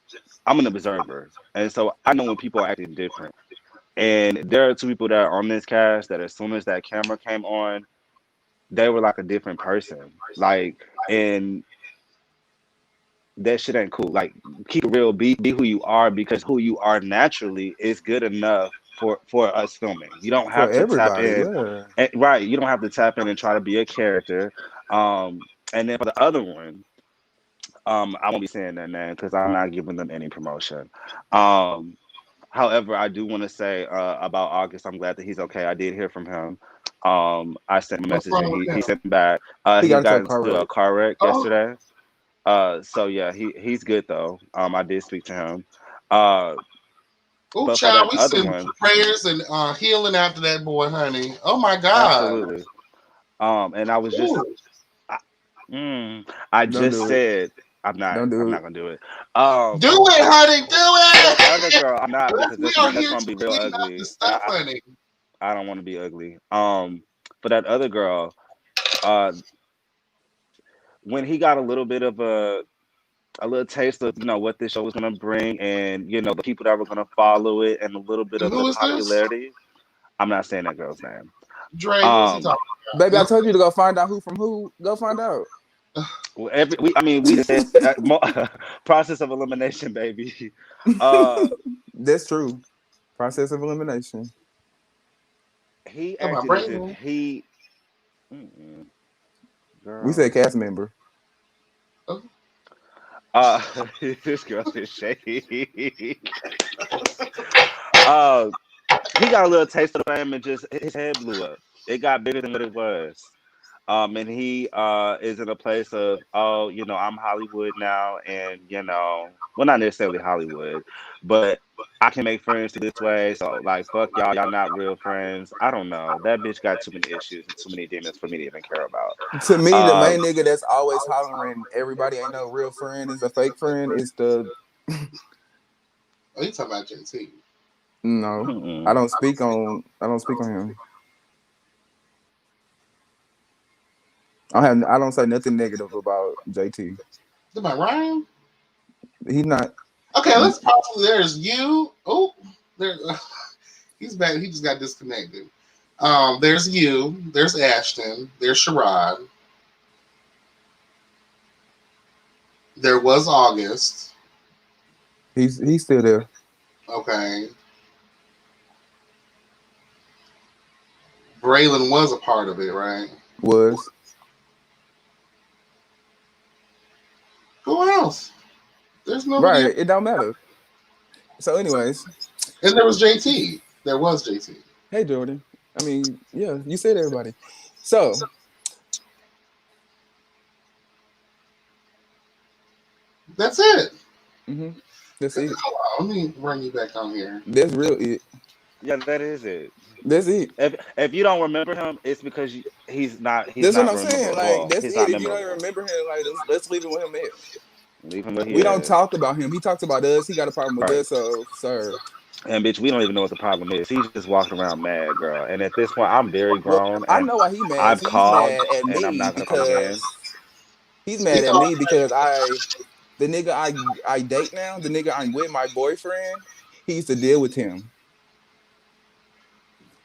I'm an observer, and so I know when people are acting different. And there are two people that are on this cast that as soon as that camera came on, they were like a different person. Like, and that shit ain't cool. Like, keep it real, be who you are because who you are naturally is good enough for us filming. You don't For have to tap everybody, in, yeah. right? You don't have to tap in and try to be a character. And then for the other one, I won't be saying their name because I'm not giving them any promotion. Um, However, I do want to say about August, I'm glad that he's okay. I did hear from him. I sent him a what's message and wrong with he him? sent back. He He got into got a car into a wreck. car wreck Oh, yesterday. So yeah, he's good though. I did speak to him. Uh, oh, but for child. that We other send one, prayers and healing after that boy, honey. Oh my God. absolutely. And I was just, Ooh, I, mm, I Don't just do it. said I'm not, Don't I'm do it. not gonna do it. do it, honey. For that Do other it. girl, I'm not because We are that's here gonna to be real clean up the ugly, and stuff, honey. I don't want to be ugly. For that other girl, uh, when he got a little bit of a little taste of what this show was gonna bring, and the people that were gonna follow it, and a little bit And of the who is this? popularity. I'm not saying that girl's name. Dre. Who's he Um, talking Baby, I about? told you to go find out who from who. Go find out. I mean, we just said process of elimination, baby. Uh, That's true. Process of elimination. he Talking about acted as if Brayden. he, mm-mm, We said girl. cast member. Oh, Uh, this girl is shady. uh, he got a little taste of the fame and just his head blew up. It got bigger than what it was. And he is in a place of, oh, I'm Hollywood now, and well, not necessarily Hollywood, but I can make friends through this way. So like, fuck y'all not real friends. I don't know. That bitch got too many issues and too many demons for me to even care about. To me, the Um, main nigga that's always hollering everybody ain't no real friend is a fake friend is the oh, you talking about JT? no. mm-mm. I don't speak on him. I don't say nothing negative about JT. Talking about Ryan? He's not Okay, let's possibly. There's you. Oh, there. He's back. He just got disconnected. There's you. There's Ashton. There's Sherrod. There was August. He's still there. Okay. Braylon was a part of it, right? Was Who else? There's nobody right. else. It don't matter. So, anyways, And there was JT. There was JT. hey Jordan. I mean, yeah, you said everybody. So, That's it. hmm that's it. Hold on, let me bring you back on here. That's real it. Yeah, that is it. That's it. If you don't remember him, it's because he's That's what not I'm saying. rememberable. Like, Well, that's he's it. not If you don't even memorable. remember him, like, let's leave it with him there. Leave him where he We don't is. talk about him. He talks about us. He got a problem with Right. us. So, sir. And bitch, we don't even know what the problem is. He's just walking around mad, girl. And at this point, I'm very Well, grown, I and know why he mad. I've He's called, mad at and I'm me not gonna call again. because he's He mad at called. me because the nigga I date now, the nigga I'm with, my boyfriend, he used to deal with him.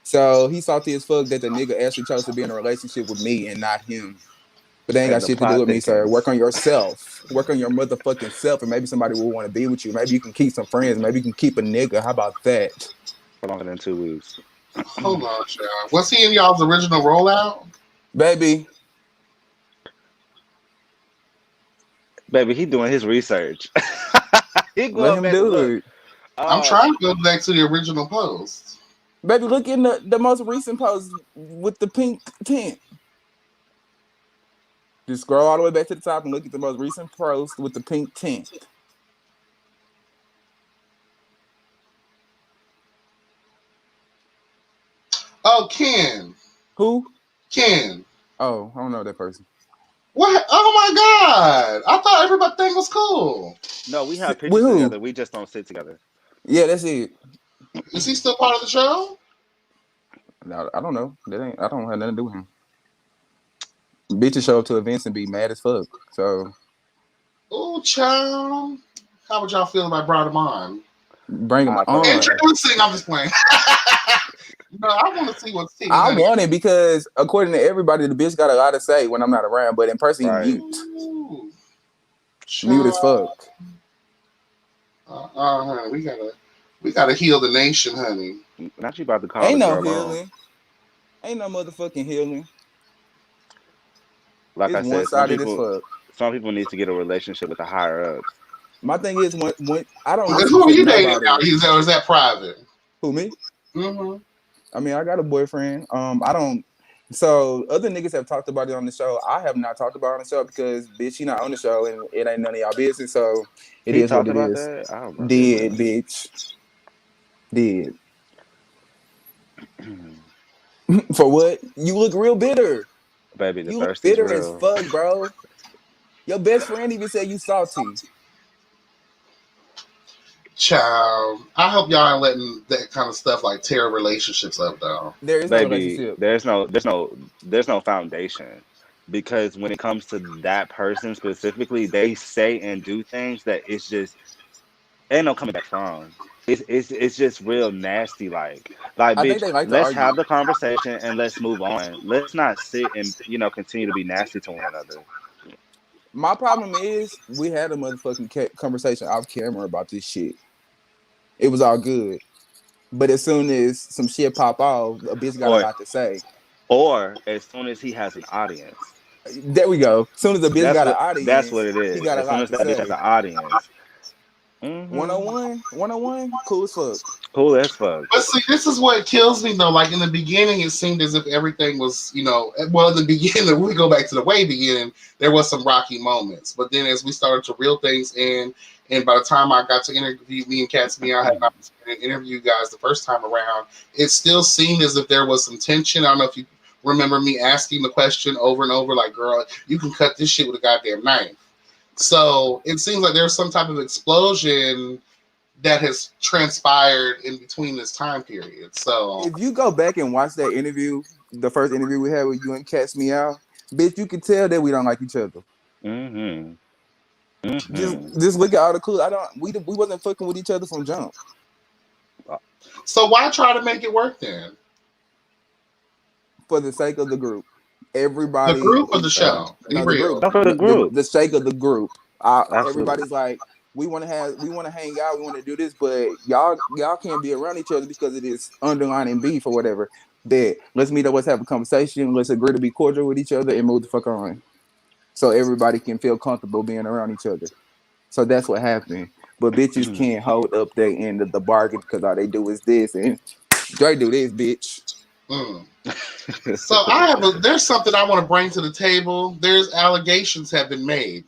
So he salty as fuck that the nigga actually chose to be in a relationship with me and not him. But they ain't got And the shit to do plot with me, sir. Work thickens. on yourself. Work on your motherfucking self, and maybe somebody will want to be with you. Maybe you can keep some friends. Maybe you can keep a nigga. How about that? For longer than 2 weeks. Hold on, child. Was he in y'all's original rollout? Baby, Baby, he doing his research. He let going him back to do look. it. I'm Uh, trying to go back to the original post. Baby, look in the most recent post with the pink tint. Just scroll all the way back to the top and look at the most recent post with the pink tint. Oh, Ken. Who? Ken. Oh, I don't know that person. What? Oh my God. I thought everybody was cool. no, we have With pictures who? together. We just don't sit together. Yeah, that's it. Is he still part of the show? No, I don't know. That ain't. I don't have nothing to do with him. Bitches show up to events and be mad as fuck. So Oh, child. How would y'all feel if I brought him on? bring him I fuck with on. that. Introducing, I'm just playing. No, I want to see what TV I Honey. want it because according to everybody, the bitch got a lot to say when I'm not around. But in person, he Right. mute, Ooh, mute as child. fuck. Honey, we gotta heal the nation, honey. Not you about to call Ain't the no girl on. healing. Ain't no motherfucking healing. Like It's I one said, sided as fuck. some people need to get a relationship with the higher ups. My thing is when I don't And listen who are to you dating now? nobody. Is that private? Who me? Mm-hmm. I mean, I got a boyfriend. I don't. So other niggas have talked about it on the show. I have not talked about it on the show because bitch, she not on the show and it ain't none of y'all business. So it He is what talked it about is. that. I don't remember Did this. bitch? Did for what? You look real bitter. Baby, the You look thirst is bitter as real. fuck, bro. Your best friend even said you salty. Child, I hope y'all ain't letting that kind of stuff like tear relationships up, though. There is no Baby, relationship. there's no foundation. Because when it comes to that person specifically, they say and do things that it's just ain't no coming back from. It's just real nasty like I think bitch, they like to let's argue. have the conversation and let's move on. Let's not sit and continue to be nasty to one another. My problem is we had a motherfucking conversation off camera about this shit. It was all good. But as soon as some shit pop off, a bitch got a Or lot to say. as soon as he has an audience. There we go. As soon as a bitch got an That's what audience, it he is. got a As soon lot as to that bitch has say. an audience. Mm-hmm. 101, 101, cool as fuck. Cool as fuck. But see, this is what kills me, though. Like in the beginning, it seemed as if everything was, well, in the beginning, we go back to the way beginning, there was some rocky moments. But then as we started to reel things in, and by the time I got to interview me and Cats Me, I had an opportunity to interview you guys the first time around. It still seemed as if there was some tension. I don't know if you remember me asking the question over and over, like, girl, you can cut this shit with a goddamn knife. So it seems like there's some type of explosion that has transpired in between this time period. So If you go back and watch that interview, the first interview we had with you and Catch Me Out, bitch, you can tell that we don't like each other. Mm-hmm. Just Mm-hmm. just look at all the clues. We wasn't fucking with each other from jump. so why try to make it work then? For the sake of the group. The Everybody group or the show? Be no the group. real. Not for the group. The sake of the group. Absolutely. Everybody's like, we want to hang out, we want to do this, but y'all can't be around each other because of this underlying beef or whatever. That let's meet up, let's have a conversation, let's agree to be cordial with each other and move the fuck on, so everybody can feel comfortable being around each other. So that's what happened. But bitches can't hold up their end of the bargain because all they do is this and Dre do this, bitch. Mm. So there's something I want to bring to the table. There's allegations have been made.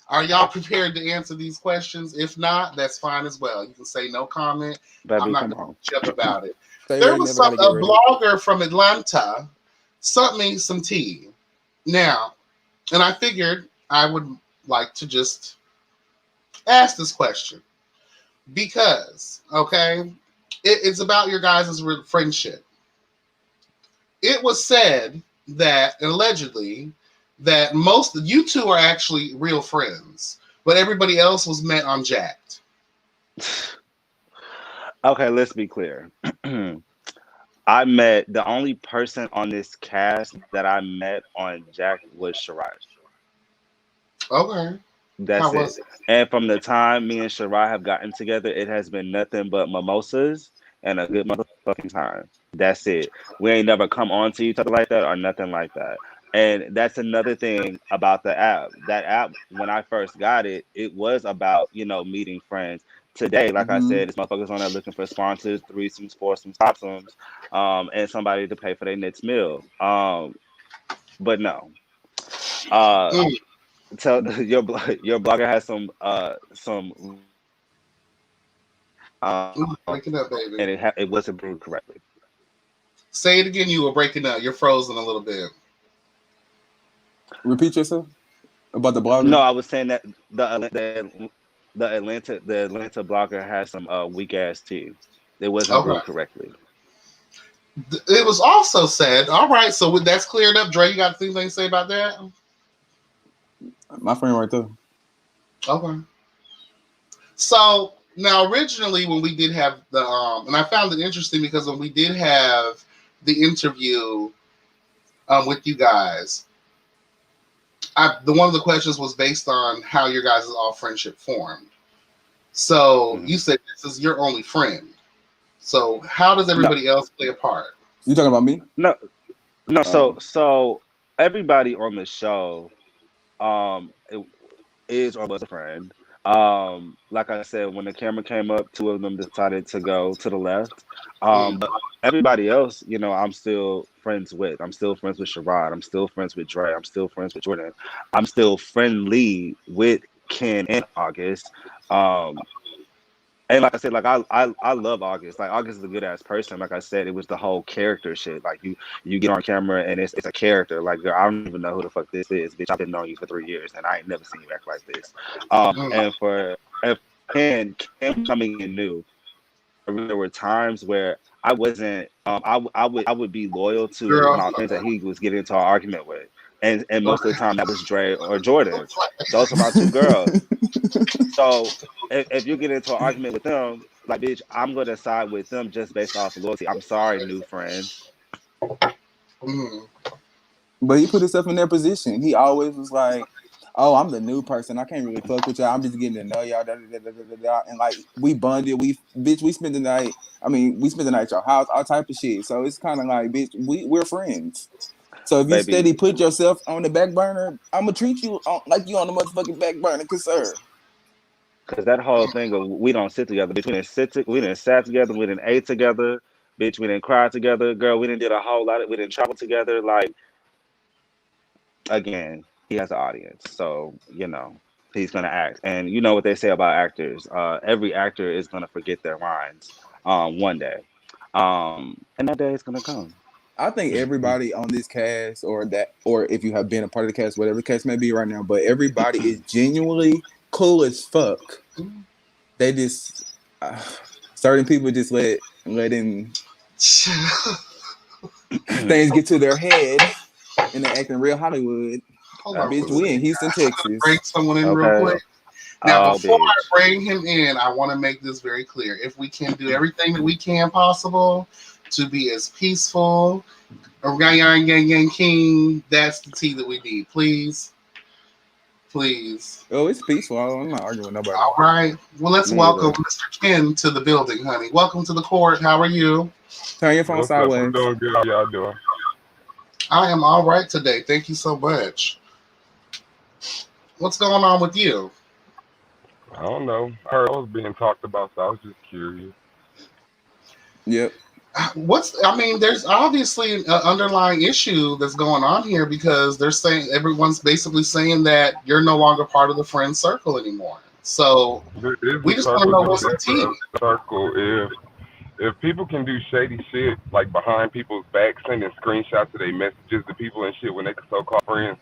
Are y'all prepared to answer these questions? If not, that's fine as well. You can say no comment. I'm Baby, not come going on. to chip about it. Stay There ready, was never gotta a get ready. blogger from Atlanta sent me some tea. Now, and I figured I would like to just ask this question because, okay, it's about your guys' friendship. It was said that allegedly that most of you two are actually real friends, but everybody else was met on Jacked. Okay, let's be clear. I met the only person on this cast that I met on Jack was Shirai. Okay, That's how it. was it? And from the time me and Shirai have gotten together, it has been nothing but mimosas and a good motherfucking time. That's it. We ain't never come on to each other like that or nothing like that. And that's another thing about the app. That app, when I first got it, it was about, meeting friends. Today, like I Mm-hmm. said, it's motherfuckers on there looking for sponsors, threesomes, foursomes, topsomes, and somebody to pay for their next meal. But no. Uh, Mm, tell your blogger has some breaking up, and baby. it wasn't brewed correctly. Say it again. You were breaking up. You're frozen a little bit. Repeat yourself about the No, blogger. I was saying that the Atlanta blogger has some weak ass tea. It wasn't Okay. brewed correctly. It was also said. All right, so that's cleared up. Dre, you got anything to say about that? My friend right there. Okay. So now, originally, when we did have and I found it interesting because when we did have the interview with you guys, one of the questions was based on how your guys' all friendship formed. So Mhm. you said this is your only friend. So how does No, everybody else play a part? You talking about me? no, no. So Um, so everybody on the show it is or was a friend. Like I said, when the camera came up, two of them decided to go to the left. Mm. But everybody else, I'm still friends with. I'm still friends with Sherrod. I'm still friends with Dre. I'm still friends with Jordan. I'm still friendly with Ken and August. Um, and like I said, like I love August. Like August is a good ass person. Like I said, it was the whole character shit. Like you get on camera and it's a character. Like girl, I don't even know who the fuck this is, bitch. I've been knowing you for 3 years and I ain't never seen you act like this. Mm. And for if Ken coming in new, there were times where I wasn't. I would be loyal to Girl. my friends that he was getting into an argument with, and most of the time that was Dre or Jordan. Those are my two girls. So if you get into an argument with them, like bitch, I'm gonna side with them just based off of loyalty. I'm sorry, new friends. Mm. but he put himself in that position. He always was like, "Oh, I'm the new person. I can't really fuck with y'all. I'm just getting to know y'all." Da, da, da, da, da, da. And like we bonded. We spent the night. I mean, we spent the night at your house, all type of shit. So it's kind of like, bitch, we're friends. So if you steady Baby, put yourself on the back burner, I'm gonna treat you like you on the motherfucking back burner, cause sir. because that whole thing of we don't sit together, bitch. We didn't sat together, we didn't ate together, bitch. We didn't cry together, girl. We didn't did a whole lot. We didn't travel together. Like again, he has an audience, so he's gonna act. And you know what they say about actors? Every actor is gonna forget their lines one day, and that day is gonna come. I think everybody on this cast, or if you have been a part of the cast, whatever the cast may be right now, but everybody is genuinely cool as fuck. They just certain people just letting things get to their head and they acting real Hollywood. Hold on for a Bitch, we in second. Houston, I'm gonna bring Texas. someone in real Okay. quick. Now, Oh, before I bitch. bring him in, I want to make this very clear. If we can do everything that we can possible to be as peaceful, or gang, gang, gang, gang, king, that's the tea that we need. Please please. Oh, it's peaceful. I'm not arguing with nobody. All right. Well, let's Me welcome either. Mr. Ken to the building, honey. Welcome to the court. How are you? Turn your phone What's up? I'm sideways. doing good. How y'all doing? I am all right today. Thank you so much. What's going on with you? I don't know. I heard I was being talked about, so I was just curious. Yep. I mean, there's obviously an underlying issue that's going on here because they're saying everyone's basically saying that you're no longer part of the friend circle anymore. So There is we a just want to circle, know just what's the as tea. a circle. If people can do shady shit like behind people's backs, sending screenshots of their messages to people and shit when they so-called friends,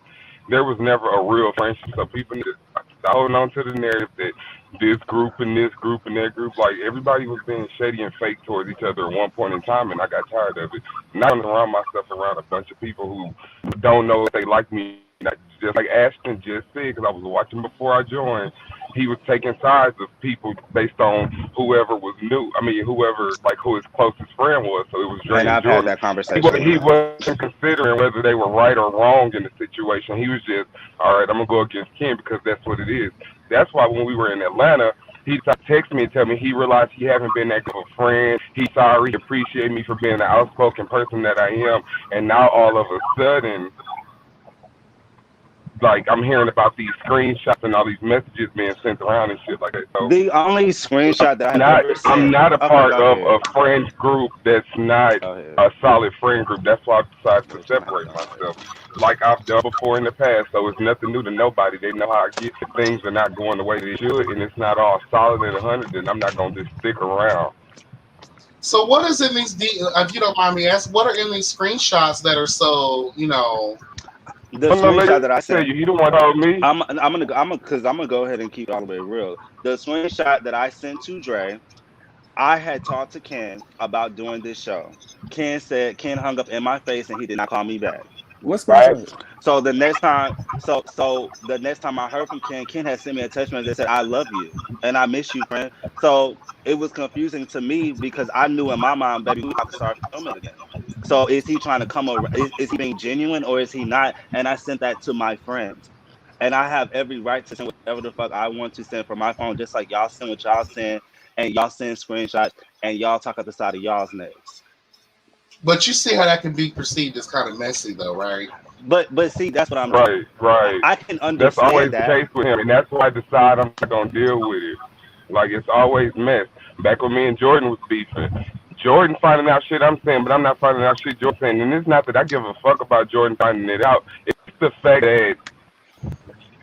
there was never a real friendship. So people need to stop holding on to the narrative that this group and this group and that group, like everybody was being shady and fake towards each other at one point in time, and I got tired of it. Now I'm around myself around a bunch of people who don't know if they like me. Not just like Ashton just said, because I was watching before I joined, he was taking sides of people based on whoever was new. I mean, whoever like who his closest friend was. So it was Dre And and I've had Jordan. that conversation with He him. wasn't considering whether they were right or wrong in the situation. He was just, all right, I'm gonna go against Ken because that's what it is. That's why when we were in Atlanta, he text me and tell me he realized he haven't been that good of a friend. He's sorry, he appreciate me for being the outspoken person that I am, and now all of a sudden like I'm hearing about these screenshots and all these messages being sent around and shit like that. So The only screenshot that I have not ever I'm sent. not a Okay, part go of ahead. a friend group that's not Go ahead. a solid friend group. That's why I decided to Bitch, I'm not separate going myself. Like I've done before in the past. So it's nothing new to nobody. They know how I get. If things are not going the way they should and it's not all solid at 100, then I'm not gonna just stick around. So what is in these? If you don't mind me asking, what are in these screenshots that are so The Oh no, let screenshot me that I tell sent. you, he the one told me. I'm gonna go ahead and keep it all the way real. The screenshot that I sent to Dre, I had talked to Ken about doing this show. Ken hung up in my face and he did not call me back. What Right? screenshot? So the next time I heard from Ken had sent me a text message that said, "I love you and I miss you, friend." So it was confusing to me because I knew in my mind, baby, we about to start filming again. So is he trying to come around? Is he being genuine or is he not? And I sent that to my friends. And I have every right to send whatever the fuck I want to send from my phone, just like y'all send what y'all send, and y'all send screenshots, and y'all talk at the side of y'all's necks. but you see how that can be perceived as kind of messy, though, right? But see, that's what I'm. Right, right. I can That's always understand the that. case with him, and that's why I decide I'm not gonna deal with it. Like it's always mess. Back when me and Jordan was beefing, Jordan finding out shit I'm saying, but I'm not finding out shit Jordan saying. And it's not that I give a fuck about Jordan finding it out. It's the fact that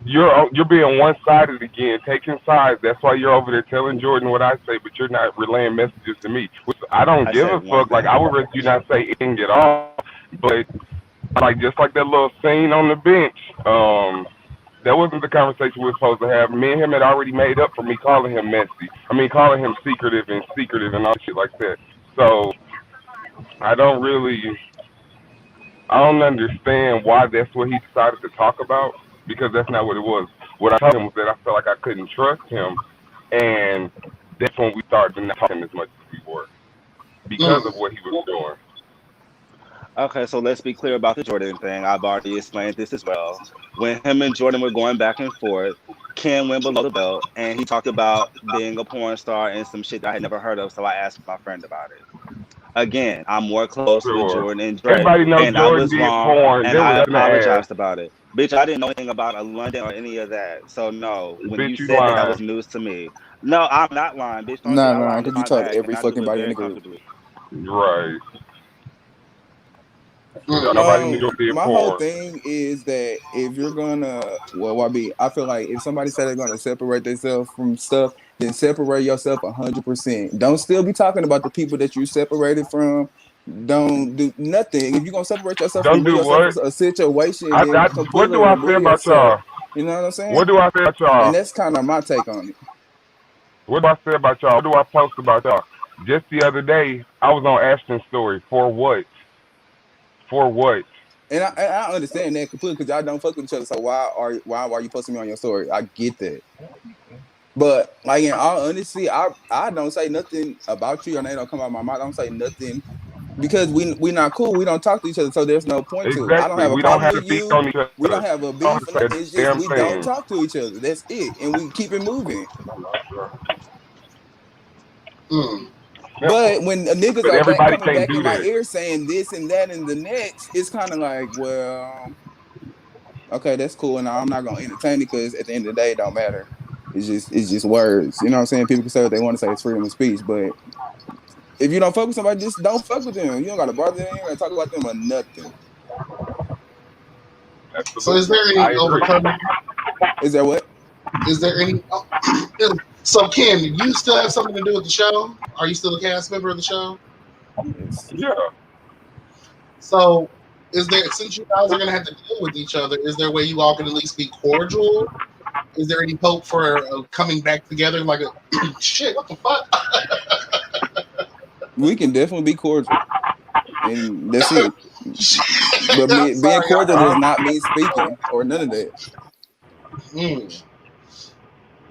you're being one sided again, taking sides. That's why you're over there telling Jordan what I say, but you're not relaying messages to me. Which I don't I give said a one fuck. Like I thing. would rather you not say anything at all. But like just like that little scene on the bench, that wasn't the conversation we were supposed to have. Me and him had already made up for me calling him messy. I mean, calling him secretive and all shit like that. So I don't really, I don't understand why that's what he decided to talk about because that's not what it was. What I told him was that I felt like I couldn't trust him, and that's when we started not talking as much as we were because Mm. of what he was doing. Okay, so let's be clear about the Jordan thing. I've already explained this as well. When him and Jordan were going back and forth, Ken went below the belt and he talked about being a porn star and some shit that I had never heard of. So I asked my friend about it. Again, I'm more close with Sure. Jordan and Dre, Everybody knows and I Jordan was did wrong, porn. and There was I nothing to ask. apologized about it. Bitch, I didn't know anything about a London or any of that. So no, when you Bitch, you said that, that lying. was news to me. No, I'm not lying, bitch. Don't say Nah, I nah, lied because you behind talk to back, every and I do fucking it body in very the group. comfortably. Right. Mm. Nobody knew Jordan did My whole porn. thing is that if you're gonna, well, I feel like if somebody said they're gonna separate themselves from stuff, then separate yourself 100%. Don't still be talking about the people that you separated from. Don't do nothing. If you're gonna separate yourself, Don't remove do yourself from what? a situation, then What completely do I say remove about yourself. y'all? You know what I'm saying? What do I say about And y'all? that's kind of my take on it. What do I say about y'all? What do I post about y'all? Just the other day, I was on Ashton's story. For what? For what? And I understand that completely because y'all don't fuck with each other. So why are you posting me on your story? I get that. But like in all honesty, I don't say nothing about you. Your name don't come out of my mouth. I don't say nothing because we not cool. We don't talk to each other, so there's no point to it. I don't Exactly. have a We don't problem have to with beat you. on each other. We don't have a We don't beef. have to say It's a just damn we don't thing. talk to each other. That's it, and we keep it moving. Mm. But when niggas But are everybody coming can't back do in my that. ear saying this and that and the next, it's kind of like, well, okay, that's cool, and I'm not gonna entertain it because at the end of the day, it don't matter. It's just words. You know what I'm saying? People can say what they want to say. It's freedom of speech, but if you don't fuck with somebody, just don't fuck with them. You don't gotta bother them. You don't gotta talk about them or nothing. So, is Absolutely. there I any agree. overcoming? Is there what? Is there any? So, Ken, you still have something to do with the show? Are you still a cast member of the show? Yes. Yeah. So, is there, since you guys are going to have to deal with each other, is there a way you all can at least be cordial? Is there any hope for coming back together? Like a shit, what the fuck? We can definitely be cordial, and that's it. But I'm being sorry, cordial y'all. does not mean speaking or none of that. Mm.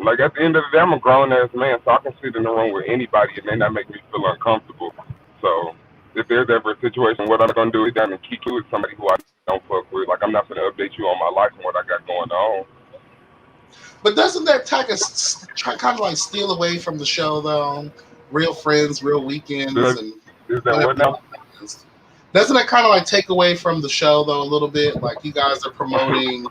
Like at the end of the day, I'm a grown ass man, so I can sit in the room with anybody and they not make me feel uncomfortable. So if there's ever a situation, what I'm gonna do is down and kick you with somebody who I don't fuck with. Like I'm not gonna update you on my life and what I got going on. But doesn't that kind of like steal away from the show, though? Real friends, real weekends, Is, and is that whatever what now? happens. Doesn't that kind of like take away from the show, though, a little bit? Like you guys are promoting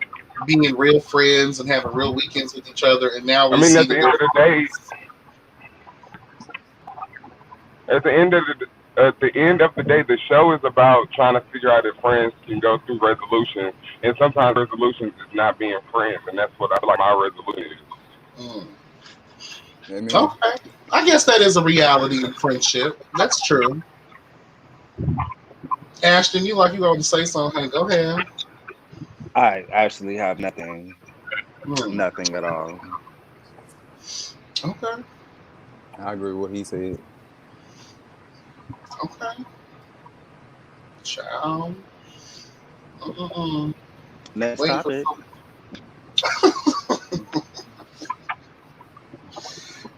being real friends and having real weekends with each other, and now I we mean, see at the end that. of the day, at the end of the day, the show is about trying to figure out if friends can go through resolutions, and sometimes resolutions is not being friends, and that's what I feel like my resolution is. Mm. Amen. Okay, I guess that is a reality in friendship. That's true. Ashton, you like you want to say something? Go ahead. I actually have nothing, Mm. nothing at all. Okay. I agree with what he said. Okay. Ciao. Mm-mm-mm. Next Waiting for. topic.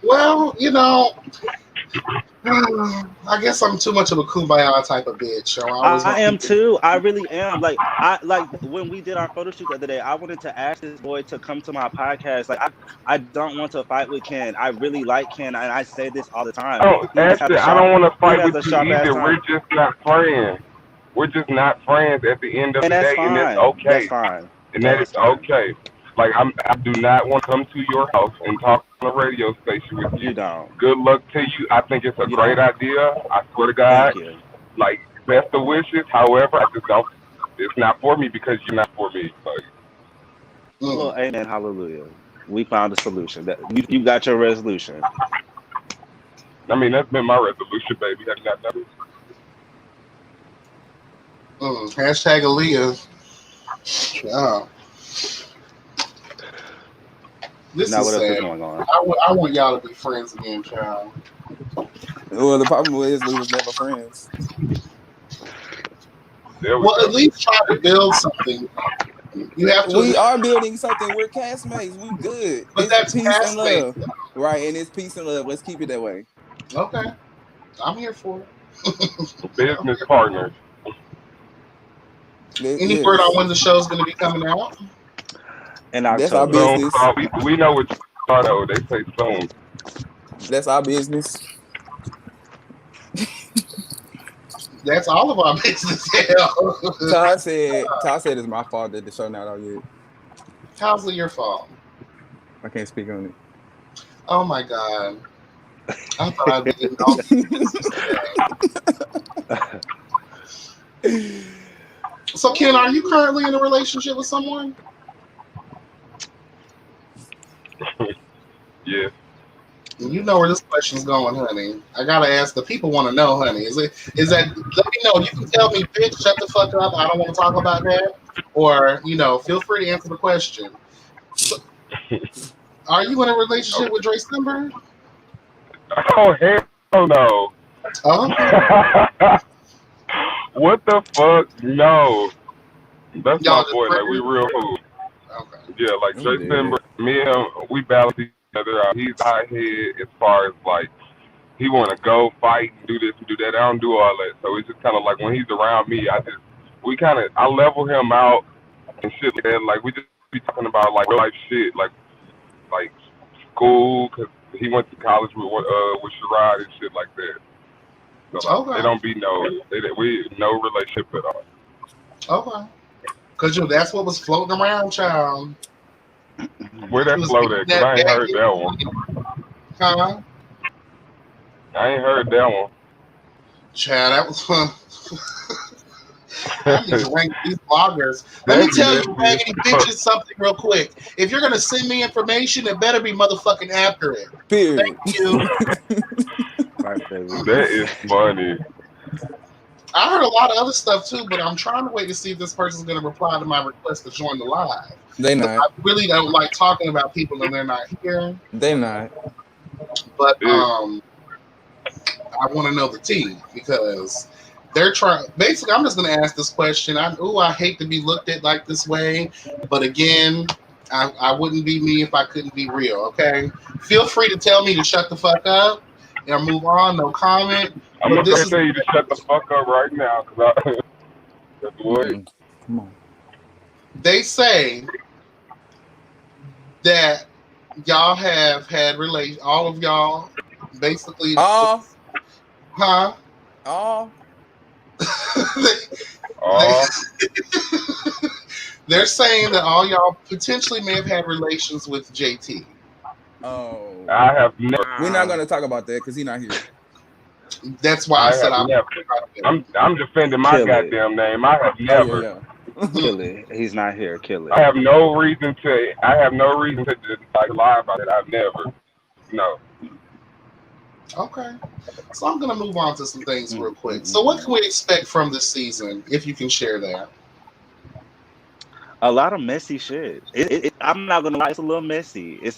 Well, I guess I'm too much of a kumbaya type of bitch. So I always I want am people. too. I really am. Like when we did our photo shoot the other day, I wanted to ask this boy to come to my podcast. Like I don't want to fight with Ken. I really like Ken, and I say this all the time. Oh, He just has Ashton, a I sharp. don't want to He fight has with a you sharp ass either. We're tongue, just not friends. We're just not friends at the end of and the that's day, and it's fine. That's okay. fine. And that That is is fine. okay. Like I do not want to come to your house and talk on a radio station with you. You don't. Good luck to you. I think it's a You great don't. idea. I swear to God. Thank you. Like best of wishes. However, I just don't. It's not for me because you're not for me. Like, Mm. Well, amen. Hallelujah. We found a solution. That you got your resolution. I mean, that's been my resolution, baby. Have you not noticed? Hashtag Aaliyah. Oh, this Now, is what else is sad. going on? I want y'all to be friends again, child. Well, the problem is we was never friends. There we Well, at go. least try to build something. You have to, We are building something. We're castmates. We good. but It's that's peace and castmate. love, right? And it's peace and love. Let's keep it that way. Okay, I'm here for it. Business partners. Any word on Yes, when the show's going to be coming out? In that's our October. Soon, business. we know what you are though. They say soon. That's our business. That's all of our business. Hell. Todd said it's my fault that the show not out yet. How's it your fault? I can't speak on Oh my god! I thought I'd be getting all it. So, Ken, are you currently in a relationship with someone? Yeah. You know where this question's going, honey. I gotta ask. The people want to know, honey. Is that? Let me know. You can tell me, bitch, shut the fuck up. I don't want to talk about that. Or feel free to answer the question. So, are you in a relationship with Dre Simber? Oh hell no. Oh, What the fuck? No. That's y'all my just boy. Like we friends? real cool. Okay. Yeah, like I'm Justin, dead. me and him, we balance each other out. He's hot head as far as like he want to go fight and do this and do that. I don't do all that. So it's just kind of like when he's around me, I level him out and shit like that. Like we just be talking about like real life shit, like school, cause he went to college with Sherrod and shit like that. So like, Okay. it don't be we no relationship at all. Okay. Cause that's what was floating around, child. Where that He was float getting at? Cause that I ain't back heard in. that one. Huh? I ain't heard that one. Child, that was fun. I need to rank these bloggers. Let me tell you, raggedy bitches, something real quick. If you're gonna send me information, it better be motherfucking accurate. Period. Thank you. Right, baby. That is funny. I heard a lot of other stuff too, but I'm trying to wait to see if this person's gonna reply to my request to join the live. They I not. really don't like talking about people and they're not here. They not. But Yeah. I want to know the tea because they're trying. Basically, I'm just going to ask this question. I hate to be looked at like this way, but again, I wouldn't be me if I couldn't be real. Okay, feel free to tell me to shut the fuck up and move on. No comment. I'm But gonna this is tell you to shut the fuck up right now, cause that's the way. Come on. they say that y'all have had relation. All of y'all, basically, Oh, huh? oh. Oh, They're saying that all y'all potentially may have had relations with JT. Oh. I have never. We're not gonna talk about that because he's not here. That's why I said have I'm. never. I'm defending my Kill it. goddamn name. I have Oh never. yeah. Kill it. He's not here. Kill I it. have no reason to. I have no reason to just like lie about it. I've never. No. Okay, so I'm gonna move on to some things real quick. So, what can we expect from this season, if you can share that? A lot of messy shit. I'm not gonna lie, it's a little messy. It's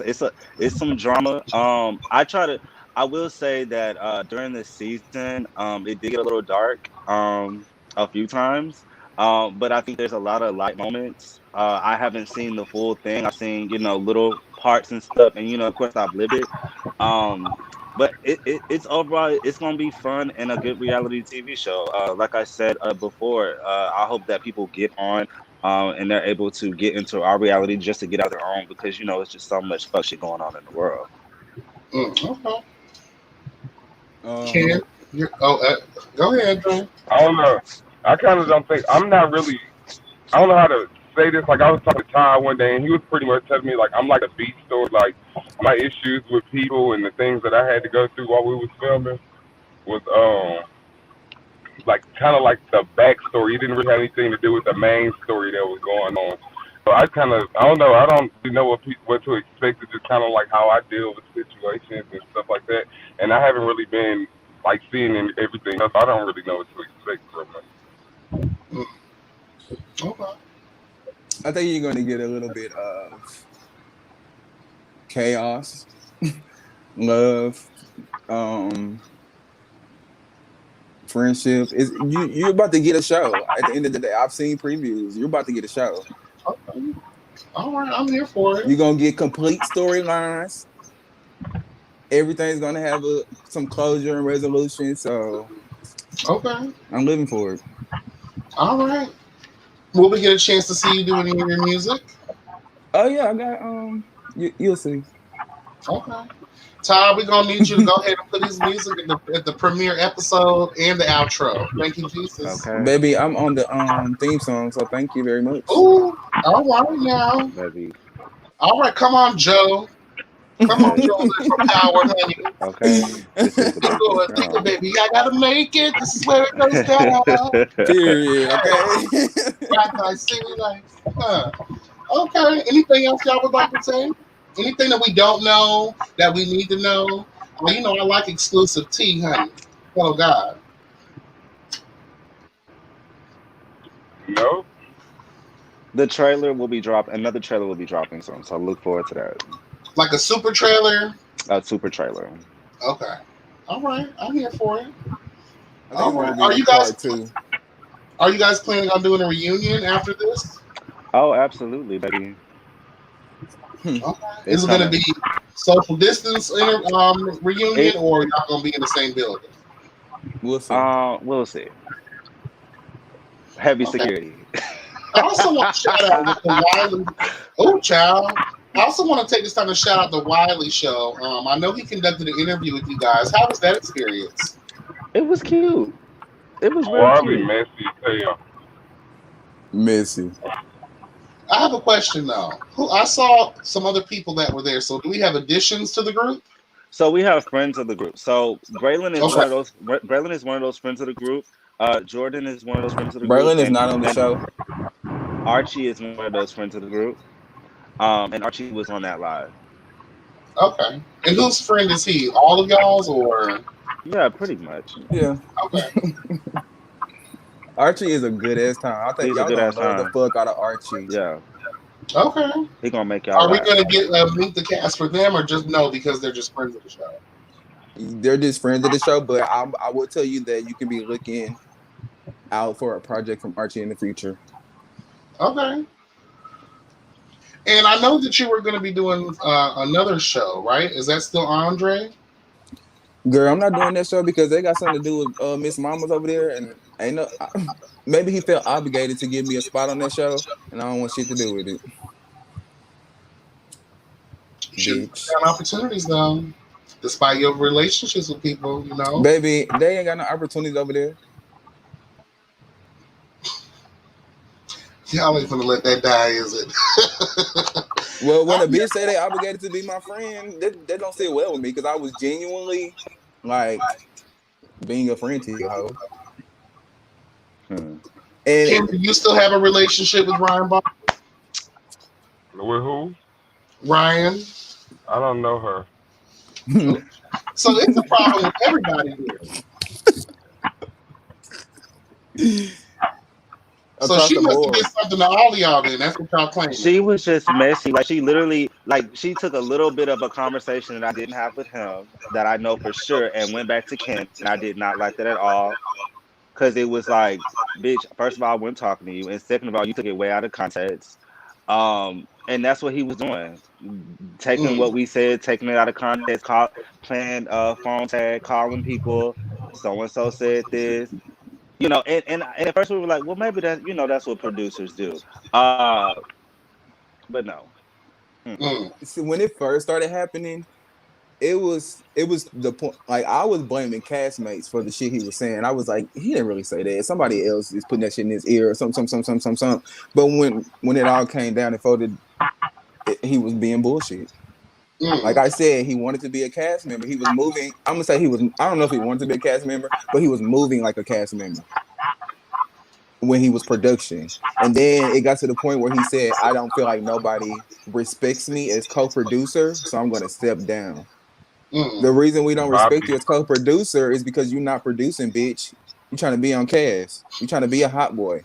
some drama. I will say that during the season, it did get a little dark a few times. But I think there's a lot of light moments. I haven't seen the full thing. I've seen, little parts and stuff, and of course I've lived it. Um, but it's overall it's gonna be fun and a good reality TV show. Like I said before, I hope that people get on and they're able to get into our reality just to get out their own because it's just so much fuck shit going on in the world. Okay, Um, Ken, go ahead, Drew. I don't know. I kind of don't think. I'm not really. I don't know how to say this. Like I was talking to Ty one day, and he was pretty much telling me like I'm like a beat store. Like my issues with people and the things that I had to go through while we was filming was like kind of like the backstory. It didn't really have anything to do with the main story that was going on. So I don't know. I don't really know what to expect. It's just kind of like how I deal with situations and stuff like that. And I haven't really been like seeing everything else. I don't really know what to expect from it. Okay. I think you're gonna get a little bit of chaos, love, friendship. You're about to get a show. At the end of the day, I've seen previews. You're about to get a show. Okay. All right, I'm here for it. You're gonna get complete storylines. Everything's gonna have some closure and resolution. So Okay. I'm living for it. All right. Will we get a chance to see you do any of your music? Oh yeah, I got you'll see. Okay. Todd, we're gonna need you to go ahead and put his music at the premiere episode and the outro. Thank you, Jesus. Okay, Baby, I'm on the theme song, so thank you very much. Ooh, all right now. baby. All right, come on, Joe. Come on, Joe from Power, honey. Okay, this is the Go ahead, think it, baby. I gotta make it. This is where it goes down. Period. Okay. Rock like city lights. Okay. Anything else y'all would like to say? Anything that we don't know that we need to know? Well, I like exclusive tea, honey. Oh God. No. Another trailer will be dropping soon, so look forward to that. Like a super trailer. A super trailer. Okay. All right. I'm here for it. I think All it's right. gonna be Are you guys planning on doing a reunion after this? Oh, absolutely, baby. Okay. It's Is it going to coming. be social distance reunion, It, or y'all going to be in the same building? We'll see. we'll see. Heavy Okay. security. I also want to shout out with the Wiley. Oh, child. I also want to take this time to shout out the Wiley show. I know he conducted an interview with you guys. How was that experience? It was cute. It was real Wiley cute. messy as hell. Messy. I have a question though. Who I saw some other people that were there. So do we have additions to the group? So we have friends of the group. So Braylon is one Okay. of those. Braylon is one of those friends of the group. Jordan is one of those friends of the group, Braylon is not on the and show. Archie is one of those friends of the group. And Archie was on that live. Okay. And whose friend is he? All of y'all's or Yeah, pretty much. Yeah. okay. Archie is a good ass time. I think He's a y'all good gonna ass love the time. fuck out of Archie. Yeah, Okay. he gonna make y'all Are we laugh. gonna get meet the cast for them or just no because they're just friends of the show? They're just friends of the show, but I will tell you that you can be looking out for a project from Archie in the future. Okay. And I know that you were going to be doing another show, right? Is that still Andre? Girl, I'm not doing that show because they got something to do with Miss Mama's over there, and ain't no. Maybe he felt obligated to give me a spot on that show, and I don't want shit to do with it. You should Bitch. have opportunities though, despite your relationships with people. You know. Baby, they ain't got no opportunities over there. Y'all ain't gonna let that die, is it? Well, when a bitch say they obligated to be my friend, that don't sit well with me because I was genuinely like being a friend to you, hoe. Hmm. And Kim, do you still have a relationship with Ryan? With who? Ryan. I don't know her. So it's a problem with everybody here. So across she the must have board. did something to all of y'all then. That's what y'all claiming. She was just messy. Like she literally, like she took a little bit of a conversation that I didn't have with him, that I know for sure, and went back to Kim, and I did not like that at all. Because it was like, bitch, first of all, I wasn't talking to you, and second of all, you took it way out of context. And that's what he was doing, taking what we said, taking it out of context, playing phone tag, calling people. So and so said this, and at first we were like, well, maybe that's what producers do. But no. Mm. See, when it first started happening, it was the point. Like I was blaming castmates for the shit he was saying. I was like, he didn't really say that. Somebody else is putting that shit in his ear or something. But when it all came down and folded, he was being bullshit. Like I said, he wanted to be a cast member. He was moving. I'm gonna say he was. I don't know if he wanted to be a cast member, but he was moving like a cast member when he was production. And then it got to the point where he said, I don't feel like nobody respects me as co-producer, so I'm gonna step down. The reason we don't respect you as co-producer is because you're not producing, bitch. You trying to be on cast. You trying to be a hot boy.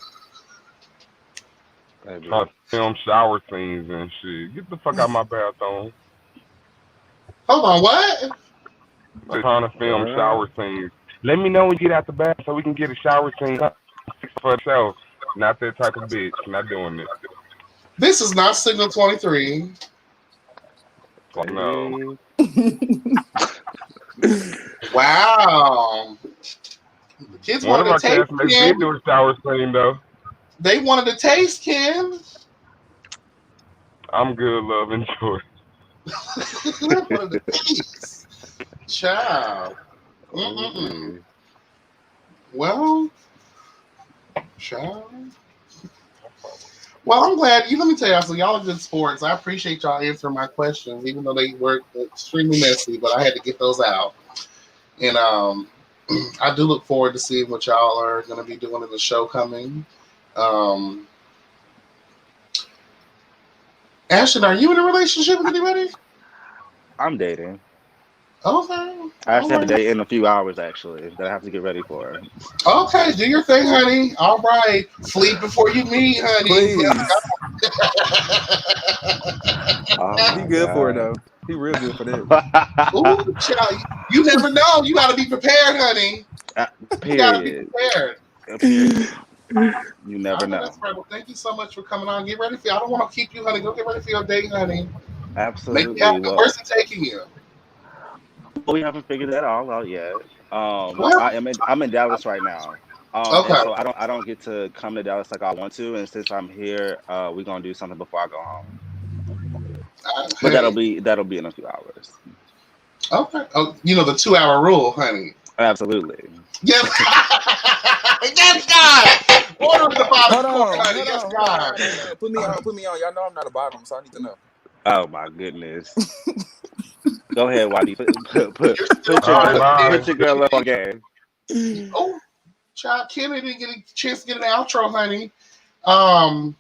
Trying to film shower scenes and shit. Get the fuck out of my bathroom. Hold on, what? Trying to film shower scenes. Let me know when you get out the bath so we can get a shower scene for herself. Not that type of bitch. Not doing this. This is not Signal 23. No. Wow. The kids One of wanted our to taste castmates Ken. did do a shower scene though. They wanted to taste Ken. I'm good, love, enjoy. Wanted to taste. Child. Mm-mm-mm. Well, child. Well, I'm glad. Let me tell y'all, so y'all are good sports. I appreciate y'all answering my questions, even though they were extremely messy, but I had to get those out. And I do look forward to seeing what y'all are going to be doing in the show coming. Ashton, are you in a relationship with anybody? I'm dating. Okay. I actually have a date in a few hours, actually, that I have to get ready for. Okay, do your thing, honey. All right. Sleep before you meet, honey. Please. He good God. for it though. He real good for that. Ooh, child. You never know. You got to be prepared, honey. You got to be Period. prepared. Period. You never know. That's right. Well, thank you so much for coming on. Get ready for. I don't want to keep you, honey. Go get ready for your date, honey. Make it Absolutely. happen. Well, Where's it taking you? we haven't figured that all out yet. Well, I'm in Dallas right now. And okay. so I don't get to come to Dallas like I want to. And since I'm here, we're gonna do something before I go home. But that'll Hey, be that'll be in a few hours. okay. Oh, you know the 2 hour rule, honey. Absolutely. Yes. Yes, God. Order at the bottom Hold corner, on, honey. hold Yes, on, hold on, God. hold on, hold on. Put me on. Y'all know I'm not a bottom, so I need to know. Oh my goodness. Go ahead, Wadi. You're still Put your Bye trying girl to get bye. put your girl up on game. Oh, child, Kenny didn't get a chance to get an outro, honey. Um,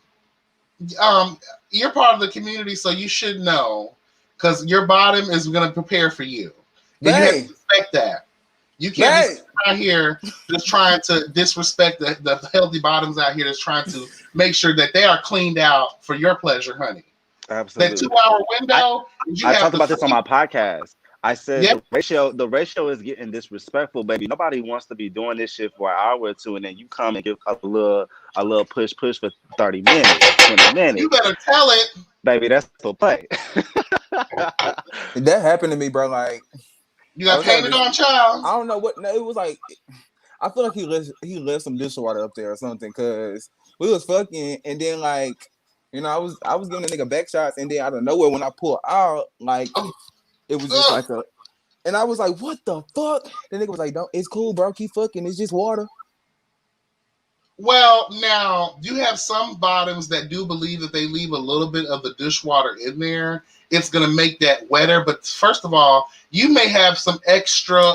you're part of the community, so you should know because your bottom is going to prepare for you, and you have to Babe, respect that. You can't be babe. sitting out here just trying to disrespect the healthy bottoms out here that's trying to make sure that they are cleaned out for your pleasure, honey. That Absolutely. 2 hour I, window, you I have talked the about this on free. my podcast. I said Yeah, the ratio is getting disrespectful, baby. Nobody wants to be doing this shit for an hour or two, and then you come and give a little push for 30 minutes, 20 you minutes, better tell it. baby. That's for play. That happened to me, bro. Like You I got was having painted this. on, child. I don't know what. No, it was like I feel like he left some dishwater up there or something because we was fucking and then like I was giving the nigga back shots and then out of nowhere when I pulled out like Oh, it was just ugh. like a and I was like what the fuck? The nigga was like don't it's cool bro keep fucking it's just water. Well, now you have some bottoms that do believe that they leave a little bit of the dishwater in there. It's going to make that wetter. But first of all, you may have some extra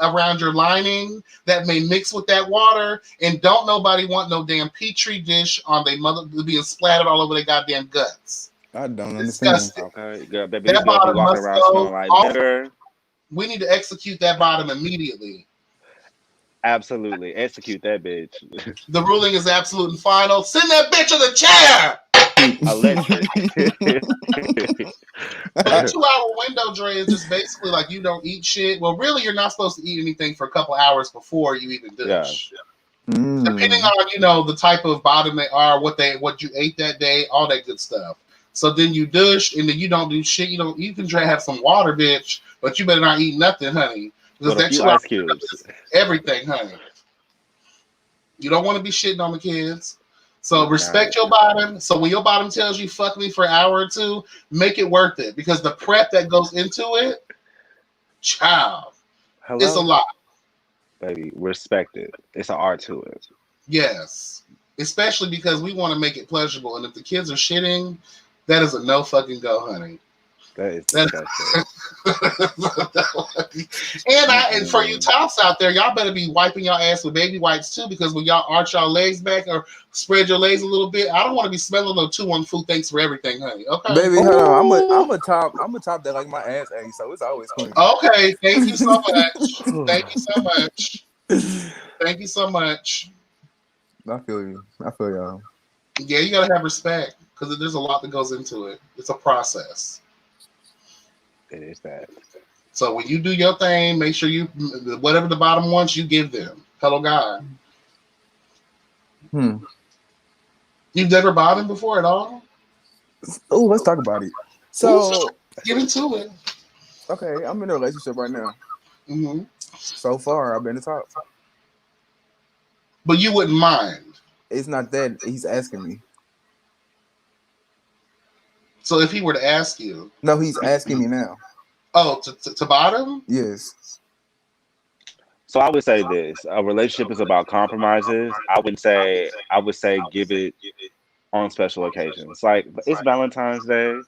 around your lining that may mix with that water. And don't nobody want no damn petri dish on their mother being splattered all over their goddamn guts. I don't understand. Disgusting. Okay, girl, baby, these That girls be bottom walking must around smelling go like off. vinegar. We need to execute that bottom immediately. Absolutely, execute that bitch. The ruling is absolute and final. Send that bitch to the chair. Electric. But the 2 hour window, Dre, is just basically like you don't eat shit. Well, really, you're not supposed to eat anything for a couple hours before you even Yeah, dish. Depending on the type of bottom they are, what you ate that day, all that good stuff. So then you dish, and then you don't do shit. You can try to have some water, bitch, but you better not eat nothing, honey, because with a that few 2 hour ice window cubes. is everything, honey. You don't want to be shitting on the kids. So Okay. respect your bottom. So when your bottom tells you fuck me for an hour or two, make it worth it because the prep that goes into it, child, it's a Hello, lot. baby. Respect it. It's an art to it. Yes. Especially because we want to make it pleasurable. And if the kids are shitting, that is a no fucking go, honey. That is That disgusting. and for you Mm-mm. tops out there, y'all better be wiping your ass with baby wipes too, because when y'all arch y'all legs back or spread your legs a little bit, I don't want to be smelling no 2-1 food. Thanks for everything, honey. Okay. Baby, hold on. Ooh. I'm a top that like my ass ate, so it's always clean. Okay. Thank you so much. Thank you so much. Thank you so much. I feel you. I feel y'all. Yeah, you gotta have respect because there's a lot that goes into it. It's a process. It is that. So when you do your thing, make sure you whatever the bottom wants, you give them. Hello, God. Hmm. You've never bottomed before at all? Oh, let's talk about it. Ooh, So, get into it. okay, I'm in a relationship right now. Hmm. So far, I've been the top. But you wouldn't mind. It's not that he's asking me. So if he were to ask you, No, he's asking me now. oh, to bottom? Yes. So I would say this: a relationship is about compromises. I would say give it on special occasions. Like it's Valentine's Day,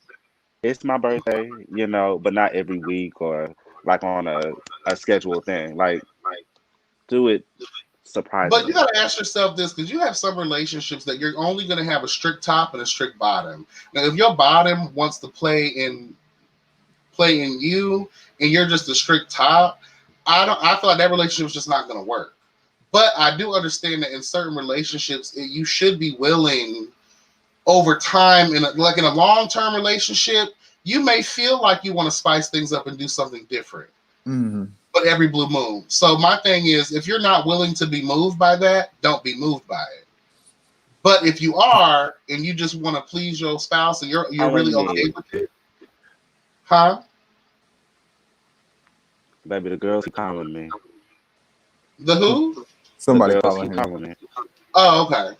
it's my birthday, but not every week or like on a scheduled thing. Like do it But you surprisingly. got to ask yourself this because you have some relationships that you're only going to have a strict top and a strict bottom. Now, if your bottom wants to play in you and you're just a strict top, I feel like that relationship is just not going to work. But I do understand that in certain relationships, you should be willing over time like in a long-term relationship, you may feel like you want to spice things up and do something different. Mm-hmm. But every blue moon. So my thing is, if you're not willing to be moved by that, don't be moved by it. But if you are and you just want to please your spouse and you're I really wouldn't okay be. with it, Huh? Baby, the girls keep calling me. The who? The Somebody girls calling keep him. calling me. Oh, okay.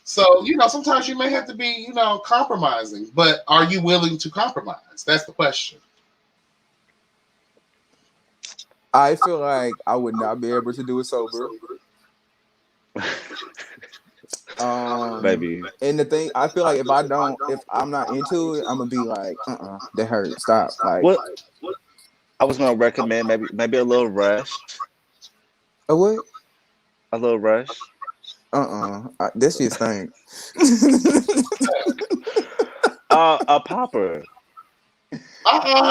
So, sometimes you may have to be, compromising, but are you willing to compromise? That's the question. I feel like I would not be able to do it sober. Baby. And the thing, I feel like if I'm not into it, I'm gonna be like, that hurt. Stop. Like, What I was gonna recommend maybe a little rush. a what? A little rush. This shit stink. A popper.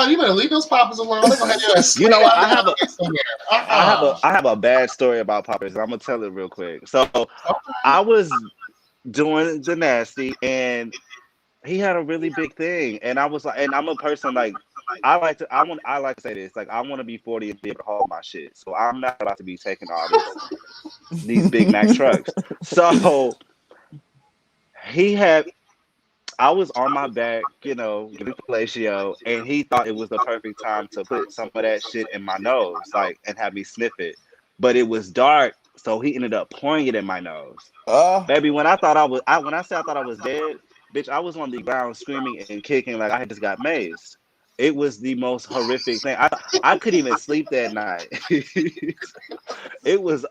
You better leave those poppers alone. They're gonna have you You know what? somewhere. I have a bad story about poppers. I'm gonna tell it real quick. So I was doing the nasty, and he had a really big thing, and I was like, and I'm a person like I like to say this, like I want to be 40 and be able to haul my shit. So I'm not about to be taking all these Big Mac trucks. So he had I was on my back, getting fellatio, and he thought it was the perfect time to put some of that shit in my nose, like, and have me sniff it. But it was dark, so he ended up pouring it in my nose. Baby, when I said I thought I was dead, bitch, I was on the ground screaming and kicking like I had just got mazed. It was the most horrific thing. I couldn't even sleep that night. It was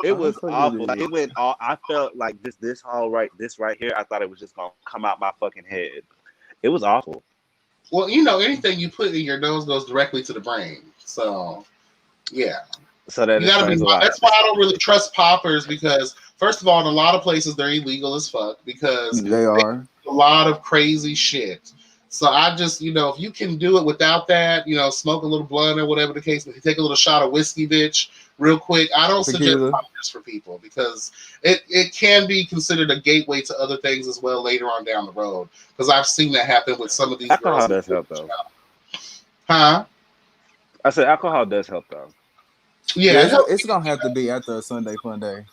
it was awful. Like, it went all. I felt like this right here. I thought it was just gonna come out my fucking head. It was awful. Well, anything you put in your nose goes directly to the brain. So, yeah. So that You gotta be. explains a lot. That's why I don't really trust poppers because, first of all, in a lot of places they're illegal as fuck because They are. a lot of crazy shit. So I just, if you can do it without that, smoke a little blunt or whatever the case, but you take a little shot of whiskey, bitch, real quick. I don't suggest Tequila. poppers for people because it can be considered a gateway to other things as well later on down the road. Because I've seen that happen with some of these Alcohol girls. does help though. Huh? I said alcohol does help though. Yeah. It's gonna have to be after a Sunday fun day.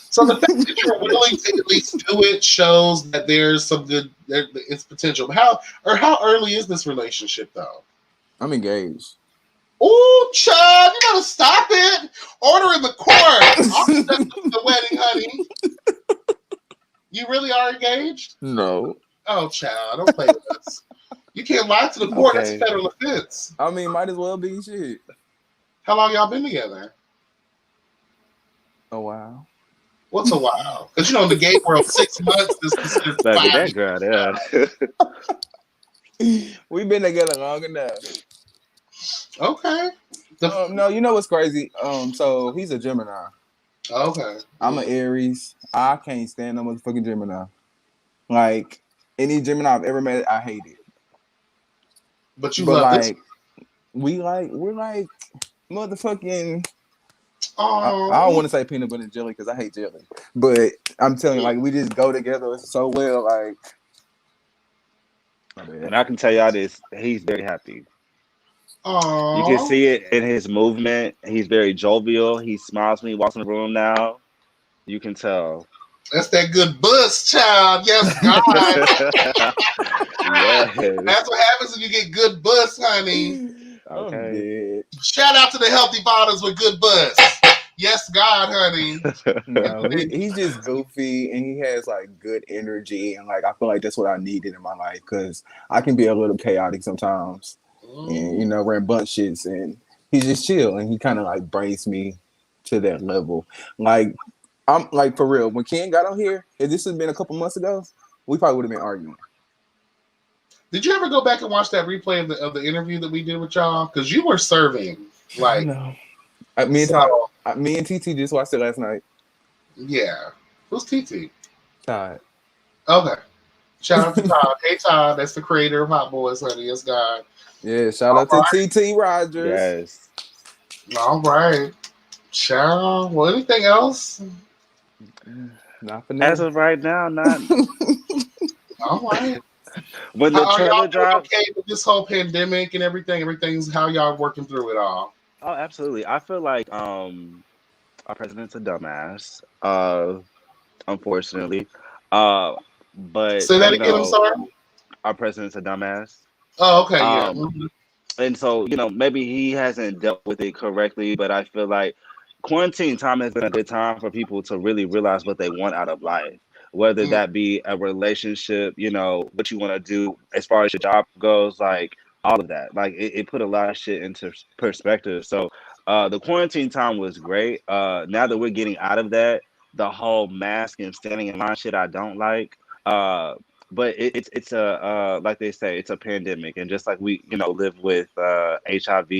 So the fact that you're willing to at least do it shows that there's some good, it's potential. How early is this relationship though? I'm engaged. Ooh, child, you gotta stop it. Order in the court. The wedding, honey. You really are engaged? No. Oh, child, don't play with us. You can't lie to the court. Okay. That's a federal offense. I mean, might as well be shit. How long y'all been together? Oh wow. What's a while? Because in the gay world, 6 months is considered Baby, 5 that girl there. We've been together long enough. Okay. No, you know what's crazy? So he's a Gemini. Okay. I'm an Aries. I can't stand no motherfucking Gemini. Like any Gemini I've ever met, I hate it. But you But love this. we're like motherfucking. Oh, I don't want to say peanut butter and jelly because I hate jelly. But I'm telling you, like we just go together so well. Like, And I can tell y'all this: he's very happy. oh. You can see it in his movement. He's very jovial. He smiles when he walks in the room now. You can tell. That's that good buzz, child. Yes, God. Yes. That's what happens when you get good buzz, honey. Okay. Shout out to the healthy bottles with good buzz. Yes, God, honey. No, he's just goofy and he has like good energy and like I feel like that's what I needed in my life because I can be a little chaotic sometimes and rambunctious and he's just chill and he kind of like brings me to that level. Like I'm like for real. When Ken got on here, if this had been a couple months ago, we probably would have been arguing. Did you ever go back and watch that replay of the interview that we did with y'all? Because you were serving like me and TT just watched it last night. Yeah. Who's TT? Todd. Okay. Shout out to Todd. Hey Todd, that's the creator of Hot Boys, honey. Yes, God. Yeah, shout out to TT Rogers. Yes. All right. Shout. Well, anything else? Not for now. As of right now, not. All right. When the Are trailer y'all doing drops, okay with this whole pandemic and everything? Everything's how y'all working through it all. oh, absolutely. I feel like our president's a dumbass. Unfortunately. But Say that again. I'm sorry. our president's a dumbass. Oh, okay, yeah. Um, and so, maybe he hasn't dealt with it correctly, but I feel like quarantine time has been a good time for people to really realize what they want out of life, whether Mm, that be a relationship, what you want to do as far as your job goes, like all of that. Like it put a lot of shit into perspective. So the quarantine time was great. Now that we're getting out of that, the whole mask and standing in line shit I don't like. But it's a like they say, it's a pandemic, and just like we live with HIV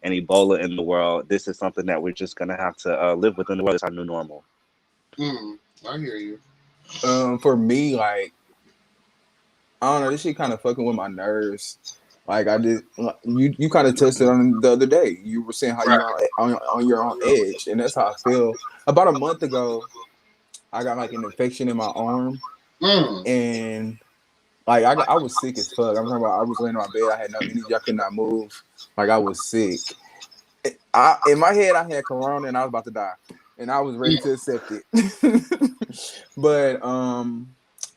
and Ebola in the world, this is something that we're just gonna have to live with in the world. It's our new normal. I hear you. For me, like, I don't know, this shit kind of fucking with my nerves. Like I did, you kind of touched it on the other day. You were saying how Right. you're on your own edge, and that's how I feel. About a month ago, I got like an infection in my arm, Mm. and like I was sick as fuck. I'm talking about I was laying on my bed. I had no energy. I could not move. Like I was sick. In my head, I had corona and I was about to die, and I was ready to accept it. But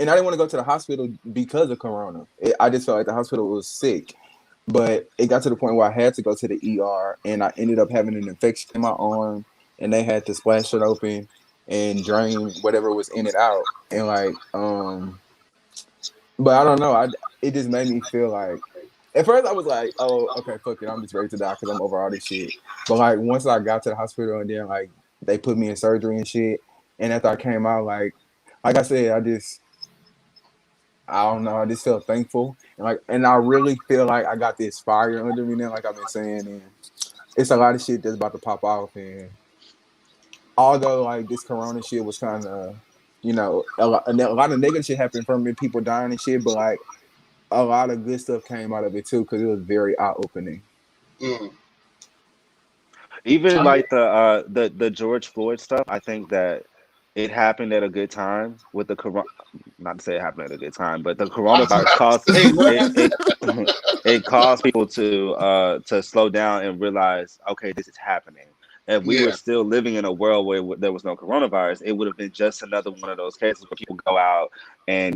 and I didn't want to go to the hospital because of corona. I just felt like the hospital was sick. But it got to the point where I had to go to the ER, and I ended up having an infection in my arm, and they had to splash it open and drain whatever was in it out. And like, but I don't know. It just made me feel like, at first I was like, oh, okay, fuck it, I'm just ready to die because I'm over all this shit. But like once I got to the hospital and then like they put me in surgery and shit, and after I came out, like I said, I don't know, I just felt thankful, and I really feel like I got this fire under me now, like I've been saying, and it's a lot of shit that's about to pop off. And although like this corona shit was kind of, a lot of negative shit happened from it, people dying and shit, but like a lot of good stuff came out of it too because it was very eye opening. Mm. Even like the George Floyd stuff, I think that it happened at a good time with the corona. Not to say it happened at a good time, but the I was coronavirus about caused to say, what? it caused people to slow down and realize, okay, this is happening. If we were Yeah. still living in a world where there was no coronavirus, it would have been just another one of those cases where people go out and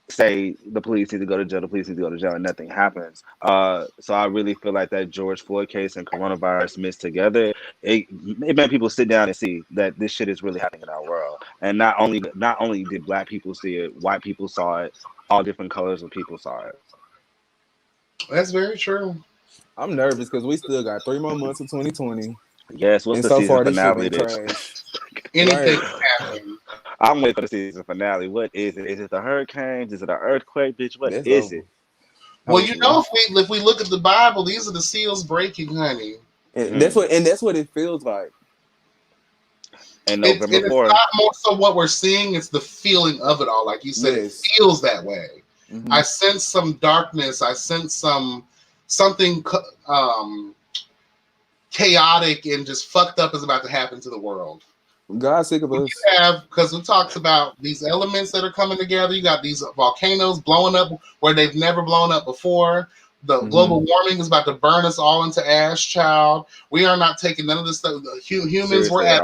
say the police need to go to jail, the police need to go to jail, and nothing happens. So I really feel like that George Floyd case and coronavirus mixed together, it made people sit down and see that this shit is really happening in our world. And not only did Black people see it, white people saw it, all different colors of people saw it. That's very true. I'm nervous because we still got 3 more months of 2020, Yes, what's and the so season far this shit finale been of this? trash. Anything Right? can happen. I'm waiting for the season finale. What is it? Is it the hurricanes? Is it an earthquake, bitch? What That's is over. it? Well, Hopefully. if we look at the Bible, these are the seals breaking, honey. And that's what it feels like. And And November it's 4th. not more so what we're seeing; it's the feeling of it all. Like you said, it Yes. feels that way. Mm-hmm. I sense some darkness. I sense something chaotic and just fucked up is about to happen to the world. God's sick of us. Because we talked about these elements that are coming together. You got these volcanoes blowing up where they've never blown up before. The global warming is about to burn us all into ash, child. We are not taking none of this stuff. Humans, Seriously, we're at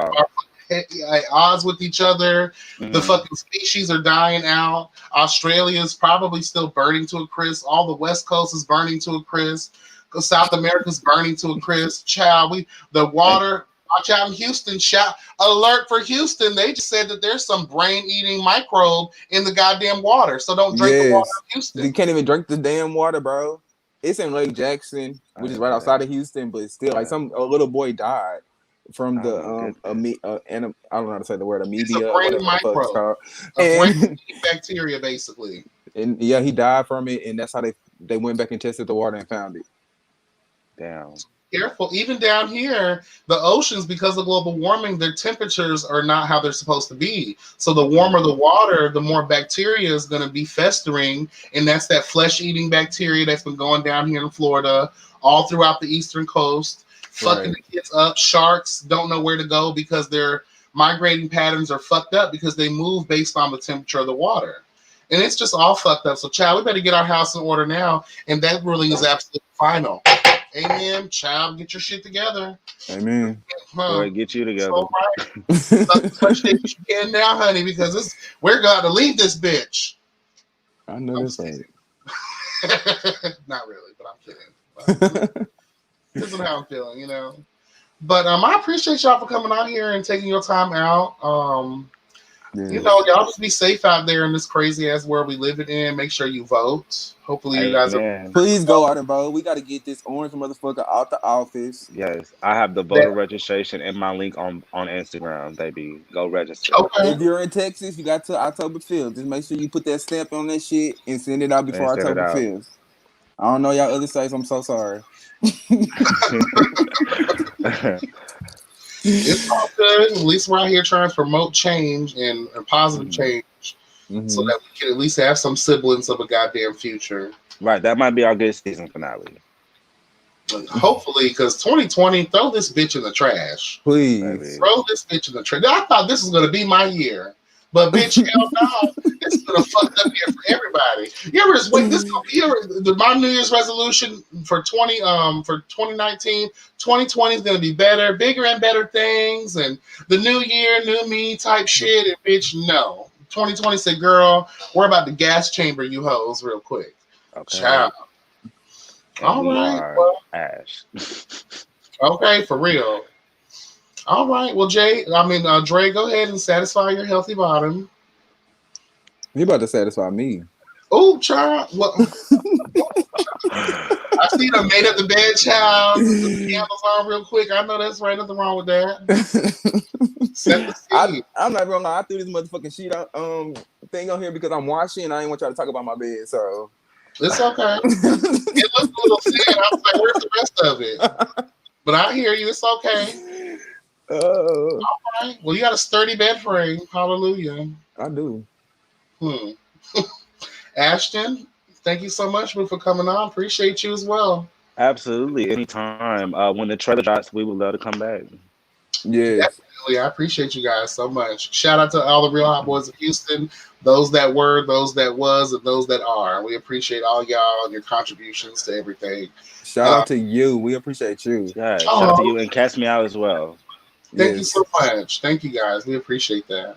odds with each other. Mm-hmm. The fucking species are dying out. Australia is probably still burning to a crisp. All the West Coast is burning to a crisp. South America's burning to a crisp. Child, the water. Watch out in Houston. Shout alert for Houston. They just said that there's some brain-eating microbe in the goddamn water. So don't drink the water in Houston. You can't even drink the damn water, bro. It's in Lake Jackson, which is right outside of Houston, but still, like a little boy died from the I don't know how to say the word, It's a amoeba, brain whatever the fuck it's called. A brain bacteria, basically. And yeah, he died from it, and that's how they went back and tested the water and found it. Damn. Careful. Even down here, the oceans, because of global warming, their temperatures are not how they're supposed to be. So the warmer the water, the more bacteria is going to be festering, and that's that flesh-eating bacteria that's been going down here in Florida, all throughout the eastern coast, fucking the kids up. Sharks don't know where to go because their migrating patterns are fucked up because they move based on the temperature of the water. And it's just all fucked up. So, child, we better get our house in order now, and that ruling is absolutely final. Amen. Child, get your shit together. Amen. Boy, get you together. So, right. Touch that you can now, honey, because we're going to leave this bitch. I know that's right. Not really, but I'm kidding. This is how I'm feeling, you know. But I appreciate y'all for coming out here and taking your time out. You know, y'all just be safe out there in this crazy ass world we live in. Make sure you vote. Hopefully, you guys are. Please go out and vote. We got to get this orange motherfucker out the office. Yes, I have the voter registration and my link on Instagram, baby. Go register. Okay. If you're in Texas, you got to October 5th. Just make sure you put that stamp on that shit and send it out before October 5th. I don't know y'all other states. I'm so sorry. It's all good. At least we're out here trying to promote change and positive change, so that we can at least have some semblance of a goddamn future. Right, that might be our good season finale. Hopefully, because 2020, throw this bitch in the trash. Please. Throw this bitch in the trash. I thought this was going to be my year. But bitch, hell no, this is gonna fuck up here for everybody. You ever just wait? This gonna be my New Year's resolution for 2019. 2020 is gonna be better, bigger and better things, and the new year, new me type shit. And bitch, no. 2020 said, girl, we're about to gas chamber you hoes real quick. Okay. Ciao. All right. Well, Ash. Okay, for real. All right. Well, Dre, go ahead and satisfy your healthy bottom. You about to satisfy me. Oh, child. What? I see them made up the bed, child. The candles on real quick. I know that's right. Nothing wrong with that. Set the scene. I'm not gonna lie. I threw this motherfucking sheet thing on here because I'm washing and I didn't want y'all to talk about my bed. So it's okay. It looks a little thin. I was like, where's the rest of it? But I hear you. It's okay. All right. Well, you got a sturdy bed frame. Hallelujah. I do. Ashton, thank you so much for coming on. Appreciate you as well. Absolutely. Anytime. When the trailer drops, we would love to come back. Yes. Definitely. I appreciate you guys so much. Shout out to all the Real Hot Boys of Houston, those that were, those that was, and those that are. We appreciate all y'all and your contributions to everything. Shout out to you. We appreciate you. Yeah, shout out to you and cast me out as well. Thank you so much. Thank you guys. We appreciate that.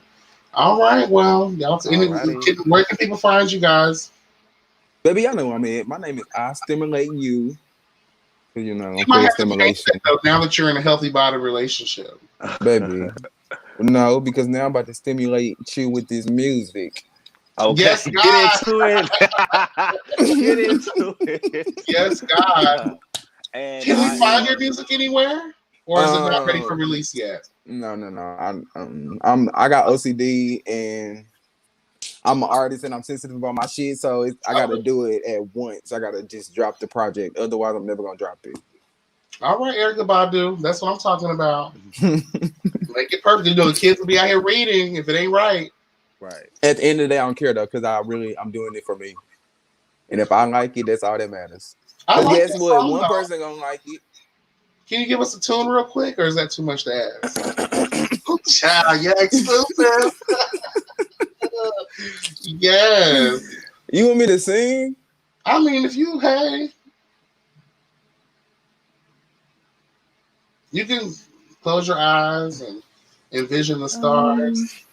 All right. Well, y'all. Where can people find you guys? Baby, y'all know what I mean. My name is I Stimulate You. You know, you might have to change that, though, now that you're in a healthy body relationship. Baby. No, because now I'm about to stimulate you with this music. Okay. Yes, God. Get into it. Get into it. Yes, God. And can we find your music anywhere? Or is it not ready for release yet? No. I got OCD and I'm an artist and I'm sensitive about my shit, so I got to do it at once. I got to just drop the project. Otherwise, I'm never going to drop it. All right, Erykah Badu. That's what I'm talking about. Make it perfect. You know, the kids will be out here reading if it ain't right. Right. At the end of the day, I don't care, though, because I'm doing it for me. And if I like it, that's all that matters. Because guess what? Song, one person going to like it. Can you give us a tune real quick, or is that too much to ask? Child, yeah, exclusive. Yes. You want me to sing? I mean, if you, you can close your eyes and envision the stars.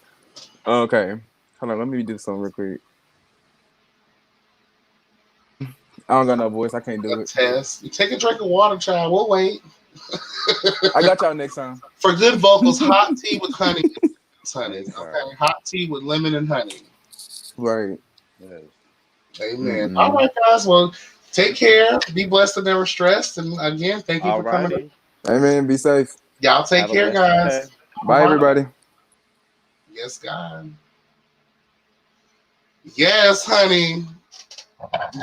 Okay. Hold on, let me do something real quick. I don't got no voice. I can't do it. Test. You take a drink of water, child. We'll wait. I got y'all next time. For good vocals, hot tea with honey. Honey. Okay. Hot tea with lemon and honey. Right. Yes. Amen. All right, guys. Well, take care. Be blessed and never stressed. And again, thank you for coming. Amen. Be safe. Y'all take care, guys. Bye, everybody. Yes, God. Yes, honey.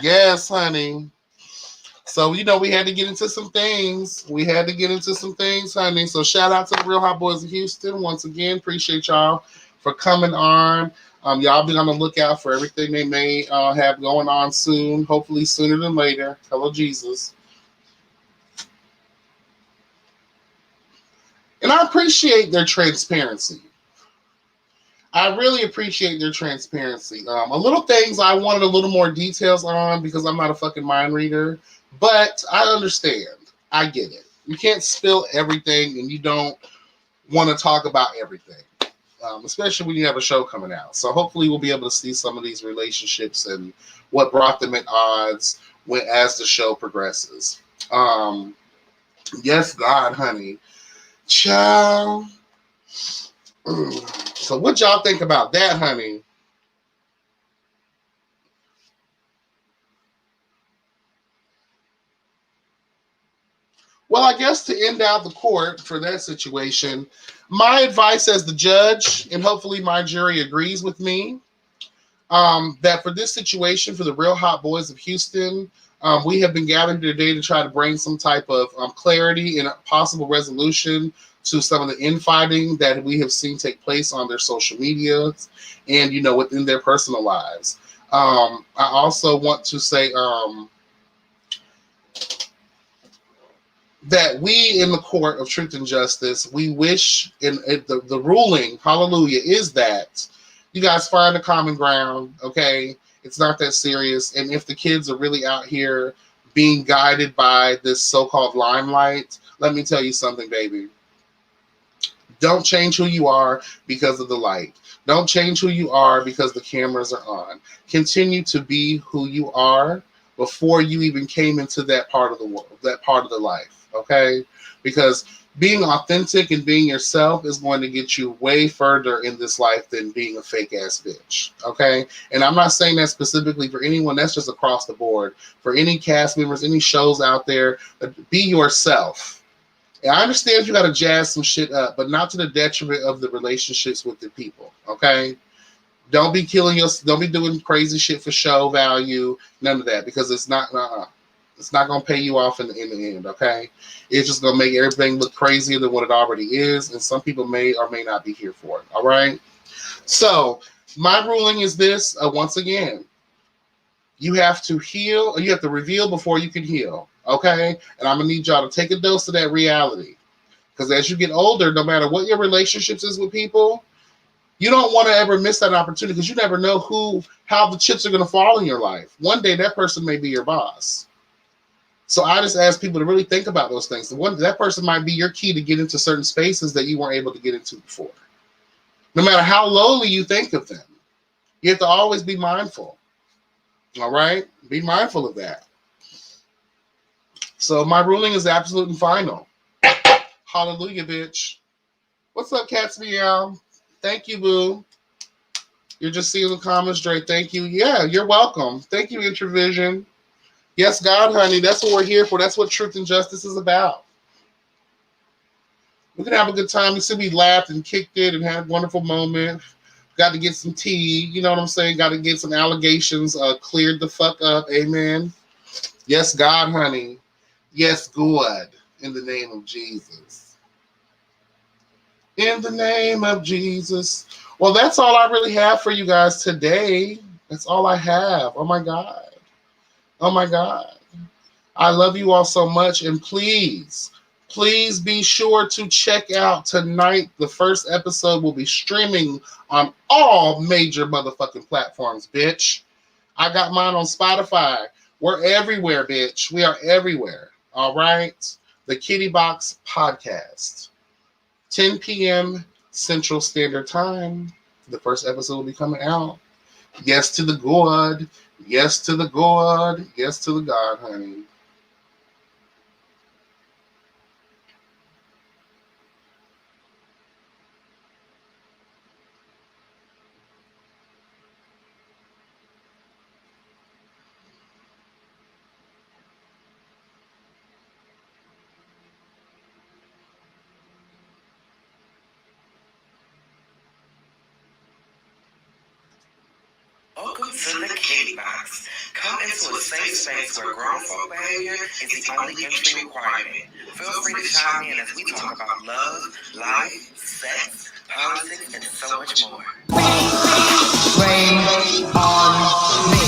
Yes, honey. So, you know, we had to get into some things. Honey. So, shout out to the Real Hot Boys of Houston. Once again, appreciate y'all for coming on. Y'all be on the lookout for everything they may have going on soon. Hopefully sooner than later. Hello, Jesus. And I appreciate their transparency. I really appreciate their transparency. A little things I wanted a little more details on because I'm not a fucking mind reader. But I understand. I get it. You can't spill everything and you don't want to talk about everything. especially when you have a show coming out. So hopefully we'll be able to see some of these relationships and what brought them at odds as the show progresses. Yes, God, honey. Ciao. So what y'all think about that, honey? Well, I guess to end out the court for that situation, my advice as the judge, and hopefully my jury agrees with me, that for this situation, for the Real Hot Boys of Houston, we have been gathering today to try to bring some type of clarity and a possible resolution to some of the infighting that we have seen take place on their social medias and, within their personal lives. I also want to say that we in the court of truth and justice, we wish, in the ruling, hallelujah, is that you guys find a common ground, okay? It's not that serious. And if the kids are really out here being guided by this so-called limelight, let me tell you something, baby. Don't change who you are because of the light. Don't change who you are because the cameras are on. Continue to be who you are before you even came into that part of the world, that part of the life, okay? Because being authentic and being yourself is going to get you way further in this life than being a fake ass bitch, okay? And I'm not saying that specifically for anyone, that's just across the board. For any cast members, any shows out there, be yourself. And I understand you got to jazz some shit up, but not to the detriment of the relationships with the people, okay? Don't be don't be doing crazy shit for show value, none of that, because it's not going to pay you off in the end, okay? It's just going to make everything look crazier than what it already is, and some people may or may not be here for it, all right? So my ruling is this, once again, you have to heal, or you have to reveal before you can heal, okay? And I'm going to need y'all to take a dose of that reality, because as you get older, no matter what your relationships is with people, you don't want to ever miss that opportunity, because you never know how the chips are going to fall in your life. One day that person may be your boss. So I just ask people to really think about those things. That person might be your key to get into certain spaces that you weren't able to get into before. No matter how lowly you think of them, you have to always be mindful. All right? Be mindful of that. So my ruling is absolute and final. Hallelujah, bitch. What's up, Cats Meow? Thank you, boo. You're just seeing the comments, Dre. Thank you. Yeah, you're welcome. Thank you, Intravision. Yes, God, honey, that's what we're here for. That's what truth and justice is about. We can have a good time. We laughed and kicked it and had a wonderful moment. Got to get some tea. You know what I'm saying? Got to get some allegations cleared the fuck up. Amen. Yes, God, honey. Yes, good. In the name of Jesus. In the name of Jesus. Well, that's all I really have for you guys today. That's all I have. Oh, my God. Oh my God. I love you all so much. And please be sure to check out tonight. The first episode will be streaming on all major motherfucking platforms, bitch. I got mine on Spotify. We're everywhere, bitch. We are everywhere. All right. The Kitty Box Podcast. 10 p.m. Central Standard Time. The first episode will be coming out. Yes to the God. Yes to the God. Yes to the God, honey. Welcome to the Kitty Box. Come into a safe space where grown folk behavior is the only entry requirement. Feel free to chime in as we talk about love, life, sex, politics, and so much more. Rain on me.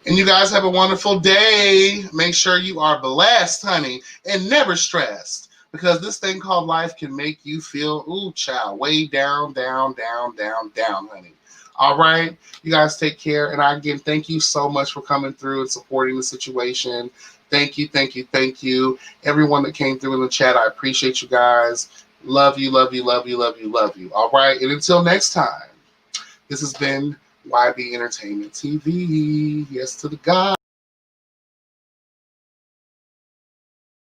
And you guys have a wonderful day. Make sure you are blessed, honey, and never stressed. Because this thing called life can make you feel, ooh, child, way down, honey. All right. You guys take care. And again, thank you so much for coming through and supporting the situation. Thank you, thank you, thank you. Everyone that came through in the chat, I appreciate you guys. Love you, love you, love you, love you, love you. All right. And until next time, this has been YB Entertainment TV. Yes to the God.